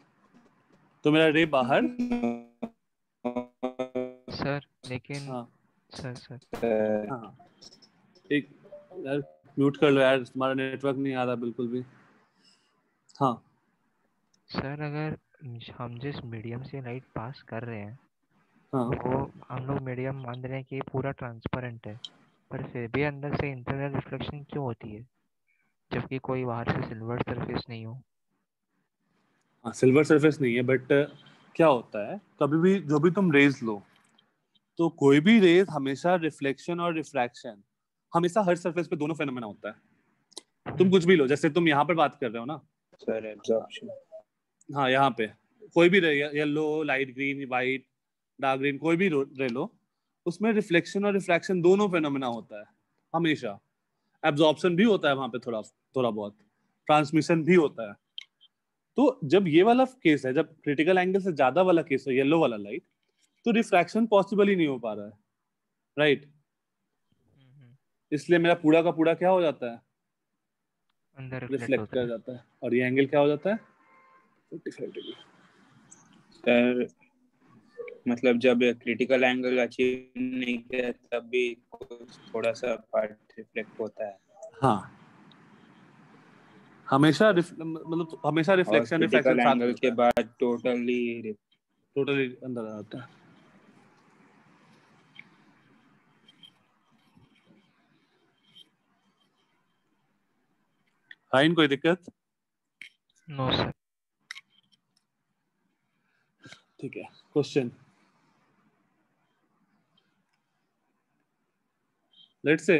Speaker 1: तो मेरा रे बाहर
Speaker 3: सर लेकिन
Speaker 1: हाँ
Speaker 3: सर
Speaker 1: हाँ, एक यार म्यूट कर लो यार, तुम्हारा नेटवर्क नहीं आ रहा बिल्कुल भी। हाँ
Speaker 3: सर, अगर हम जिस मीडियम से लाइट पास कर रहे हैं
Speaker 1: हाँ,
Speaker 3: वो हम लोग मीडियम मान रहे हैं कि पूरा ट्रांसपेरेंट है, पर फिर भी अंदर से इंटरनल रिफ्लेक्शन क्यों होती है जबकि कोई बाहर से सिल्वर सरफेस नहीं हो?
Speaker 1: हाँ सिल्वर सरफेस नहीं है, बट क्या होता है कभी भी जो भी तुम रेज लो, तो कोई भी रेज हमेशा रिफ्लेक्शन और रिफ्रैक्शन हमेशा हर सरफेस पे दोनों फेनोमेना होता है। तुम कुछ भी लो, जैसे तुम यहाँ पर बात कर रहे हो ना
Speaker 2: सर, एब्जॉर्प्शन।
Speaker 1: हाँ, यहाँ पे कोई भी रे, yellow, light green, white, dark green, कोई भी रे लो, उसमें रिफ्लेक्शन और रिफ्रैक्शन दोनों फेनोमेना होता है हमेशा। एब्जॉर्प्शन भी होता है वहां पे थोड़ा बहुत, ट्रांसमिशन भी होता है। तो जब ये वाला केस है, जब क्रिटिकल एंगल से ज्यादा वाला केस है, येलो वाला लाइट, तो रिफ्रैक्शन पॉसिबल ही नहीं हो पा रहा है, राइट? इसलिए मेरा पूरा का पूरा क्या हो जाता है?
Speaker 3: अंदर
Speaker 1: रिफ्लेक्ट कर जाता है, और ये एंगल क्या हो जाता है? 45 डिग्री।
Speaker 2: सर मतलब जब क्रिटिकल एंगल अचीव नहीं किया तब भी कुछ थोड़ा सा पार्ट रिफ्लेक्ट होता है।
Speaker 1: हाँ, हमेशा मतलब हमेशा रिफ्लेक्शन
Speaker 2: क्रिटिकल
Speaker 1: साथ
Speaker 2: एंगल के बाद टोटली
Speaker 1: अंदर आ जाता है। फाइन, कोई दिक्कत?
Speaker 3: No sir.
Speaker 1: ठीक है, क्वेश्चन। लेट्स से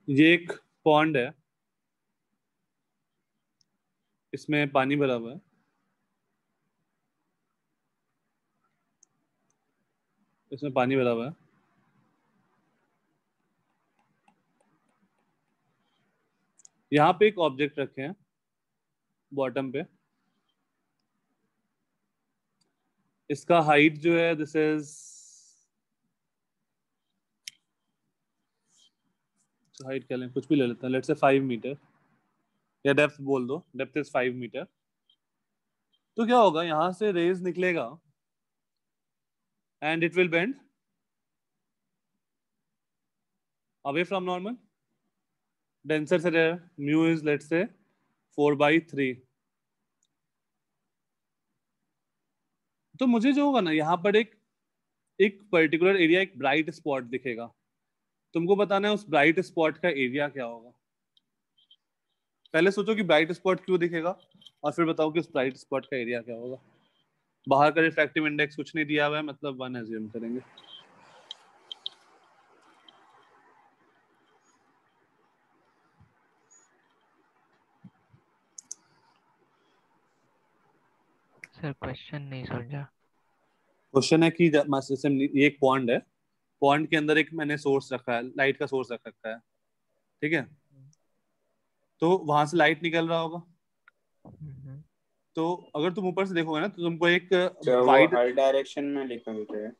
Speaker 1: ये एक पॉन्ड है, इसमें पानी भरा हुआ है, इसमें पानी भरा हुआ है, यहाँ पे एक ऑब्जेक्ट रखे हैं बॉटम पे, इसका हाइट जो है दिस इज, हाइट क्या लें, कुछ भी ले लेते हैं, लेट्स से 5 मीटर, या डेप्थ बोल दो, डेप्थ इज 5 मीटर। तो क्या होगा, यहां से रेज निकलेगा and it will bend away from normal, denser से rare, mu is let's say 4/3। तो मुझे जो होगा ना, यहाँ पर एक पर्टिकुलर एरिया, एक ब्राइट स्पॉट दिखेगा, तुमको बताना है उस ब्राइट स्पॉट का एरिया क्या होगा। पहले सोचो कि ब्राइट स्पॉट क्यों दिखेगा, और फिर बताओ कि उस ब्राइट स्पॉट का एरिया क्या होगा। बाहर का रिफ्रैक्टिव इंडेक्स कुछ नहीं दिया हुआ है, मतलब 1 एज्यूम करेंगे।
Speaker 3: सर क्वेश्चन नहीं समझा।
Speaker 1: क्वेश्चन है कि ये एक पॉन्ड है, पॉन्ड के अंदर एक मैंने सोर्स रखा है, लाइट का सोर्स रख रखा है, ठीक है? तो वहां से लाइट निकल रहा होगा। तो अगर तुम ऊपर से देखोगे ना तो तुमको एक
Speaker 2: वो
Speaker 1: वाइड,
Speaker 2: हर डायरेक्शन में निकल रहे हैं।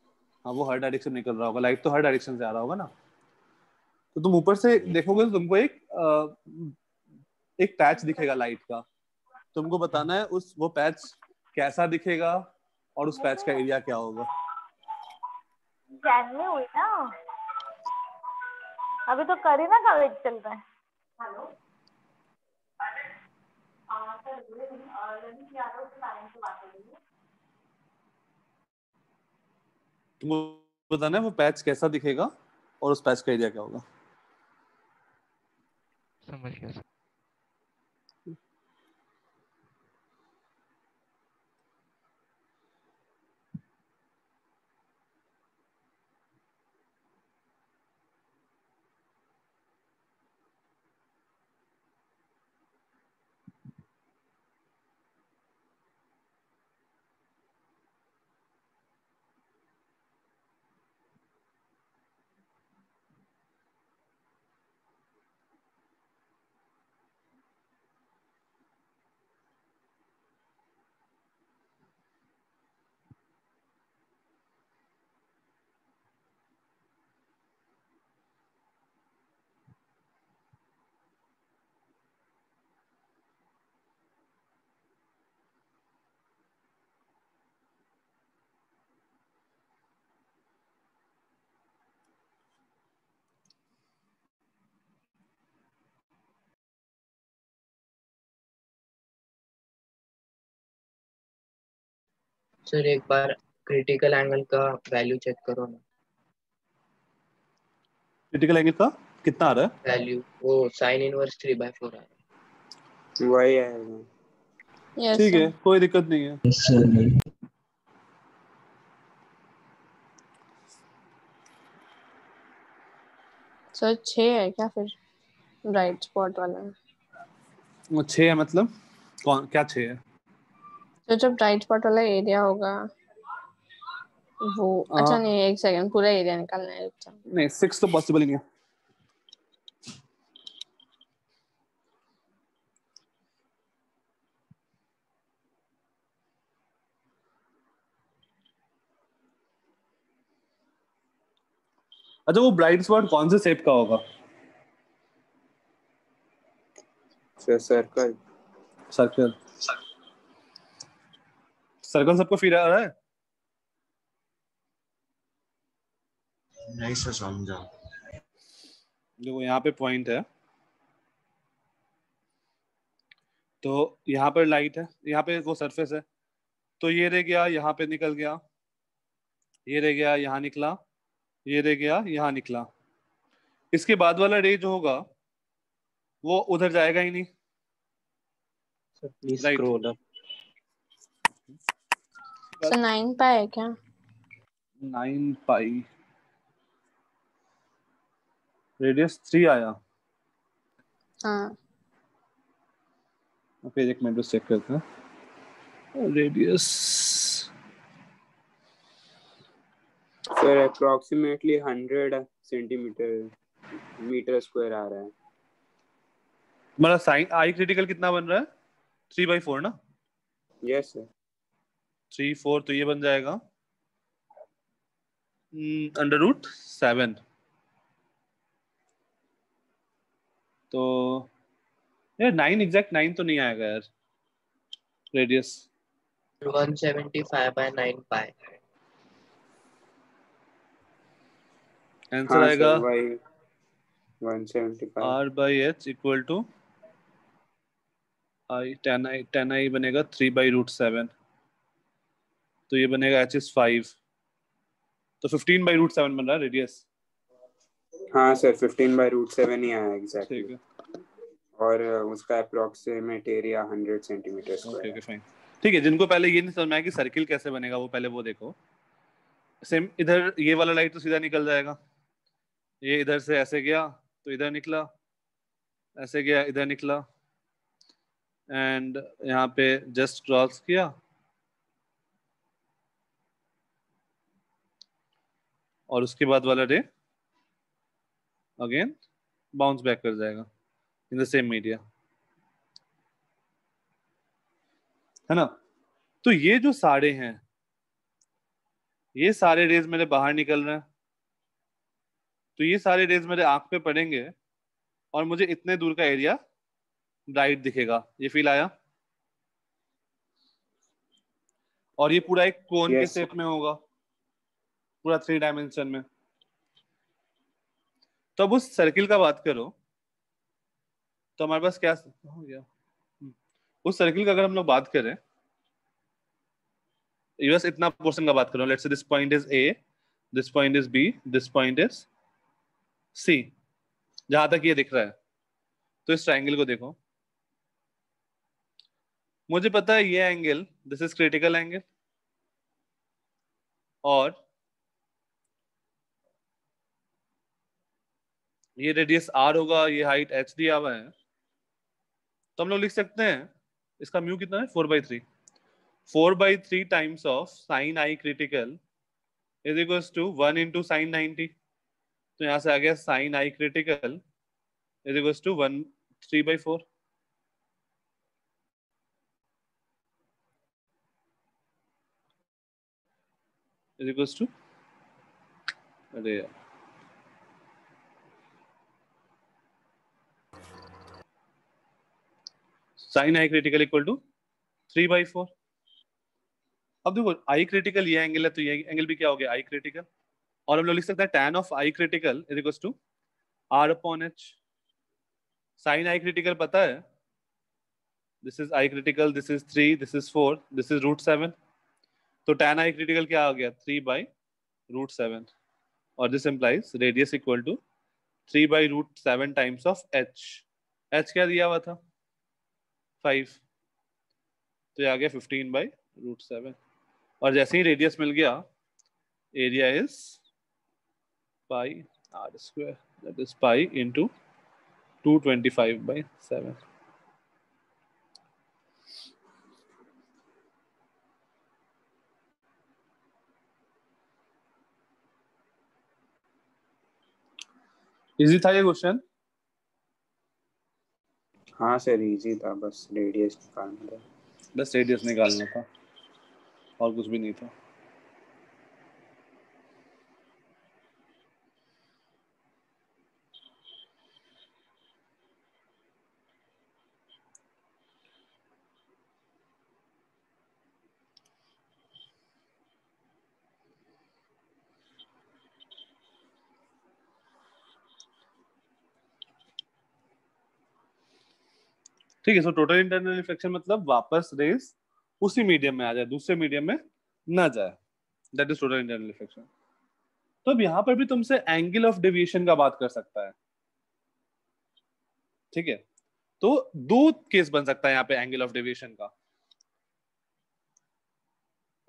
Speaker 1: हाँ वो हर डायरेक्शन निकल रहा होगा, लाइट तो हर डायरेक्शन से आ रहा होगा ना। तो तुम ऊपर से देखोगे तो तुमको एक पैच दिखेगा लाइट का। तुमको बताना है उस वो पैच कैसा दिखेगा और उस पैच का एरिया क्या होगा।
Speaker 13: जैन में हुई ना, अभी तो करीना का वेट चल रहा है। हेलो
Speaker 1: तुमको बताना है वो पैच कैसा दिखेगा और उस पैच का एरिया क्या होगा।
Speaker 3: समझ गया सर।
Speaker 7: सर एक बार क्रिटिकल एंगल का वैल्यू चेक करो ना।
Speaker 1: क्रिटिकल एंगल का कितना आ रहा है
Speaker 7: वैल्यू? वो sin इनवर्स 3/4 आ रहा है।
Speaker 2: वही है।
Speaker 1: ठीक है, कोई दिक्कत नहीं है।
Speaker 11: सर 6 है क्या फिर ब्राइट स्पॉट वाला में?
Speaker 1: वो 6 है मतलब कौन क्या 6 है?
Speaker 11: तो जब ब्राइट स्पॉट वाला एरिया होगा वो, अच्छा नहीं, एक सेकंड, पूरा एरिया निकालना है।
Speaker 1: नहीं 6 तो पॉसिबल ही नहीं है। अच्छा वो ब्राइट स्पॉट कौन से शेप का होगा?
Speaker 2: सर्कल।
Speaker 1: सर्कल सर्कल सबको फील आ रहा है?
Speaker 6: नहीं सर समझा।
Speaker 1: देखो यहाँ पे पॉइंट है, तो यहाँ पर लाइट है, यहाँ पे वो सरफेस है, तो ये रह गया यहाँ पे निकल गया, ये रह गया यहाँ निकला, ये रह गया यहाँ निकला। इसके बाद वाला रे जो होगा वो उधर जाएगा ही नहीं।
Speaker 2: Sir please
Speaker 1: right.
Speaker 2: Scroll up.
Speaker 11: Sir 9 पाई है क्या?
Speaker 1: 9 पाई रेडियस 3 आया।
Speaker 11: हाँ
Speaker 1: फिर एक मिनट चेक करते हैं radius.
Speaker 2: Sir approximately 100 centimetre square आ रहा है।
Speaker 1: हमारा साइन आई क्रिटिकल कितना बन रहा है? 3/4 ना?
Speaker 2: Yes sir.
Speaker 1: 3/4 तो ये बन जाएगा √7। तो यार 9 एग्जैक्ट 9 तो नहीं आएगा यार रेडियस।
Speaker 7: 175/9 पाई।
Speaker 1: आंसर आएगा
Speaker 2: वही 175
Speaker 1: R/H equal to i tan I बनेगा 3/√7। तो ये बनेगा H is 5, तो 15/√7 बन रहा है रेडियस।
Speaker 2: हाँ सर 15/√7 ही आया एग्जैक्टली।
Speaker 1: ठीक है।
Speaker 2: और उसका approximate area 100 centimetre square.
Speaker 1: Okay fine. ठीक है, जिनको पहले ये नहीं समझ में आया कि सर्किल कैसे बनेगा वो पहले वो देखो। सेम इधर ये वाला लाइट तो सीधा निकल जाएगा, ये इधर से ऐसे गया तो इधर निकला, ऐसे गया इधर निकला, एंड यहाँ पे जस्ट क्रॉस किया और उसके बाद वाला रे अगेन बाउंस बैक कर जाएगा इन द सेम मीडिया। है ना। तो ये जो सारे हैं, ये सारे रेज मेरे बाहर निकल रहे हैं, तो ये सारे रेज मेरे आंख पे पड़ेंगे और मुझे इतने दूर का एरिया ब्राइट दिखेगा। ये फील आया? और ये पूरा एक कोन के
Speaker 2: Yes.
Speaker 1: शेप में होगा, पूरा 3 डायमेंशन में। तो अब उस सर्किल का बात करो तो हमारे पास क्या हो गया? उस सर्किल का अगर हम लोग बात करें, बस इतना पोर्शन का बात करो, let's say this point is A, this point is B, this point is C, जहां तक ये दिख रहा है। तो इस ट्रायंगल को देखो, मुझे पता है ये angle, this is critical angle, और ये रेडियस r होगा, ये हाइट h दिया हुआ है। तो हम लोग लिख सकते हैं इसका म्यू कितना है? 4/3। 4/3 times of sine i critical is equals to 1 into sine 90। तो यहां से आ गया sine i critical is equals to 1 3/4। Is equals to, अरे यार, sine i critical equal to 3/4। अब देखो आई क्रिटिकल ये एंगल है, तो ये एंगल भी क्या हो गया? I critical. और हम लोग लिख सकते हैं tan of i critical is equal to r/h। Sine i critical पता है, this is i critical, this is 3, this is 4, this is √7। तो tan आई क्रिटिकल क्या आ गया? 3/√7। और this implies radius equal to 3/√7 times of h। h क्या दिया हुआ था? 5। तो ये आ गया 15/√7। और जैसे ही रेडियस मिल गया, area is pi r², that is pi into 225/7। Easy था ये क्वेश्चन?
Speaker 2: हाँ सर इजी था, बस रेडियस निकालना था।
Speaker 1: बस रेडियस निकालना था और कुछ भी नहीं था। ठीक है, सो टोटल इंटरनल रिफ्लेक्शन मतलब वापस रेज उसी मीडियम में आ जाए, दूसरे मीडियम में ना जाए, that is total internal reflection. तो अब यहां पर भी तुमसे एंगल ऑफ डेविएशन का बात कर सकता है। ठीक है, तो दो केस बन सकता है यहाँ पे एंगल ऑफ डेविएशन का।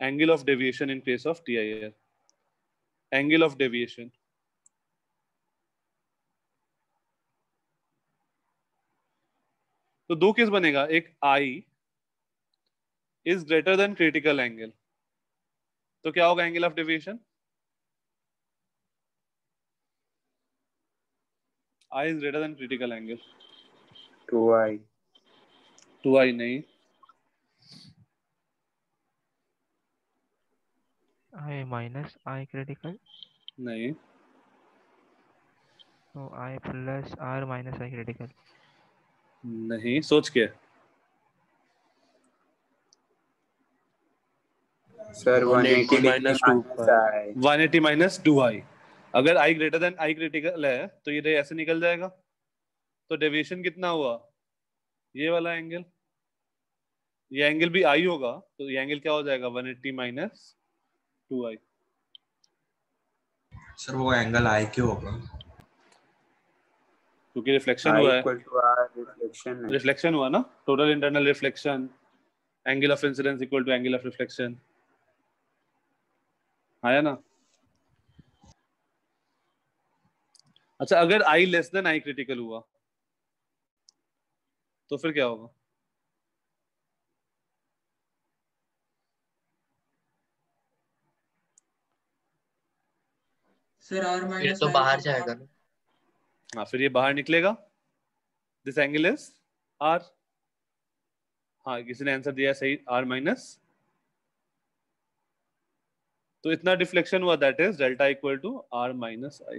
Speaker 1: Angle of deviation in case of TIR, angle of deviation. तो दो केस बनेगा, एक I is greater than critical angle. तो क्या होगा angle of deviation? I is greater than critical angle.
Speaker 2: 2i।
Speaker 1: 2i नहीं,
Speaker 3: I minus I critical
Speaker 1: नहीं,
Speaker 3: तो I plus R minus I critical
Speaker 1: नहीं, सोच के।
Speaker 2: Sir 180 minus 2i।
Speaker 1: 180 minus 2i। अगर I greater than I critical है तो ये रे ऐसे निकल जाएगा। तो डेविएशन कितना हुआ? ये वाला एंगल, ये एंगल भी I होगा, तो ये एंगल क्या हो जाएगा? 180 माइनस 2i।
Speaker 6: सर वो एंगल I क्यों होगा?
Speaker 1: क्योंकि रिफ्लेक्शन हुआ है।
Speaker 2: रिफ्लेक्शन
Speaker 1: रिफ्लेक्शन हुआ ना, total internal reflection, angle of incidence equal to angle of reflection, आया ना। अच्छा, अगर I less than I critical हुआ तो फिर क्या होगा?
Speaker 9: सर R
Speaker 7: फिर
Speaker 9: माइनस
Speaker 7: तो बाहर जाएगा ना।
Speaker 1: हाँ, फिर ये बाहर निकलेगा, दिस एंगल इज R। हाँ किसी ने आंसर दिया सही r माइनस, तो इतना डिफ्लेक्शन हुआ, that is delta equal to r minus i।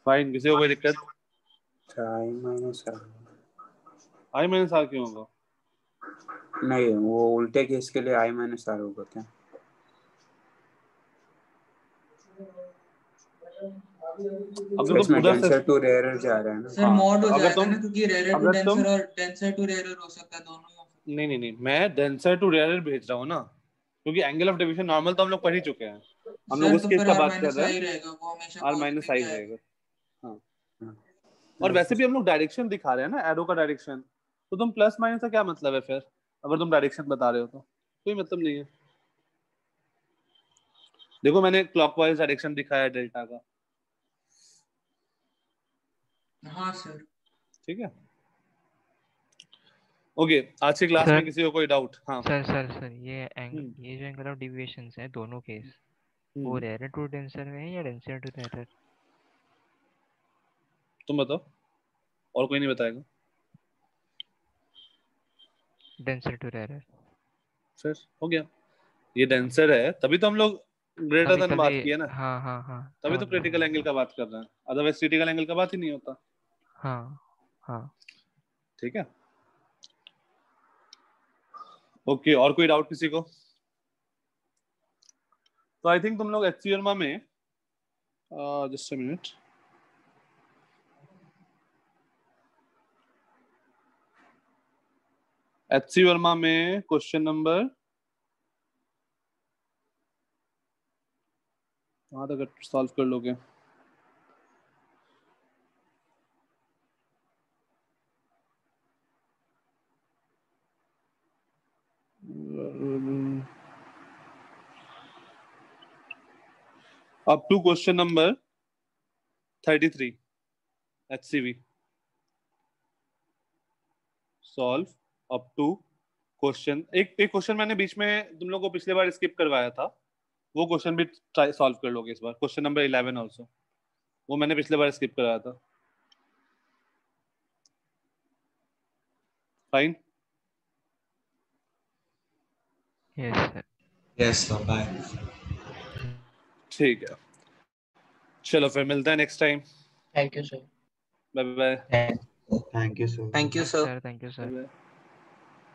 Speaker 1: Fine, किसी को कोई दिक्कत?
Speaker 2: i माइनस r
Speaker 1: क्यों होगा?
Speaker 2: नहीं, वो उल्टे केस के लिए i माइनस r होगा क्या?
Speaker 1: अगर तुम उधर
Speaker 2: डेंसर टू रेयरर जा रहा है ना
Speaker 9: सर मॉड हो
Speaker 1: अगर
Speaker 9: जाएगा
Speaker 1: तुम
Speaker 9: ना, क्योंकि रेयर टू डेंसर और डेंसर टू रेयरर हो सकता है, दोनों में।
Speaker 1: नहीं, मैं डेंसर टू रेयरर भेज रहा हूँ ना, क्योंकि एंगल ऑफ डेविएशन नॉर्मल तो हम लोग पढ़ ही चुके हैं, हम लोग उस केस का बात कर रहे हैं, r माइनस i रहेगा। हाँ, और वैसे भी हम लोग डायरेक्शन दिखा रहे हैं ना, एरो का डायरेक्शन, तो तुम प्लस माइनस का क्या मतलब है फिर, अगर तुम डायरेक्शन बता रहे हो तो कोई मतलब नहीं है। देखो मैंने क्लॉकवाइज डायरेक्शन दिखाया है डेल्टा का।
Speaker 9: हाँ सर,
Speaker 1: ठीक है, ओके। आज की क्लास में किसी को कोई डाउट? हाँ
Speaker 3: सर ये जो एंगल ऑफ डेविएशंस है दोनों केस, वो रेयर टू डेंसर में है या डेंसर टू रेयर?
Speaker 1: तुम बताओ, और कोई नहीं बताएगा।
Speaker 3: Denser to rare.
Speaker 1: फिर हो गया, ये डेंसर है, तभी तो हम लोग ग्रेटर देन बात की है ना।
Speaker 3: हाँ
Speaker 1: तभी तो क्रिटिकल एंगल का बात कर रहे हैं, अदरवाइज क्रिटिकल एंगल का बात ही नहीं होता।
Speaker 3: हाँ
Speaker 1: ठीक है, ओके। और कोई डाउट किसी को? तो आई थिंक तुम लोग एचसी वर्मा में just a minute, HC Verma में क्वेश्चन नंबर कहाँ तक सॉल्व कर लोगे? up to question number 33 HCV solve up to question. एक क्वेश्चन मैंने बीच में तुम लोगों को पिछले बार स्किप करवाया था, वो क्वेश्चन भी ट्राई सॉल्व कर लोगे इस बार, क्वेश्चन नंबर 11 ऑल्सो, वो मैंने पिछले बार स्किप कराया था। Fine,
Speaker 6: yes sir, bye.
Speaker 1: ठीक है, चलो फिर मिलते हैं next time.
Speaker 7: Thank you sir.
Speaker 1: Bye bye.
Speaker 10: Thank you sir.
Speaker 9: Thank you sir.
Speaker 3: Thank you sir.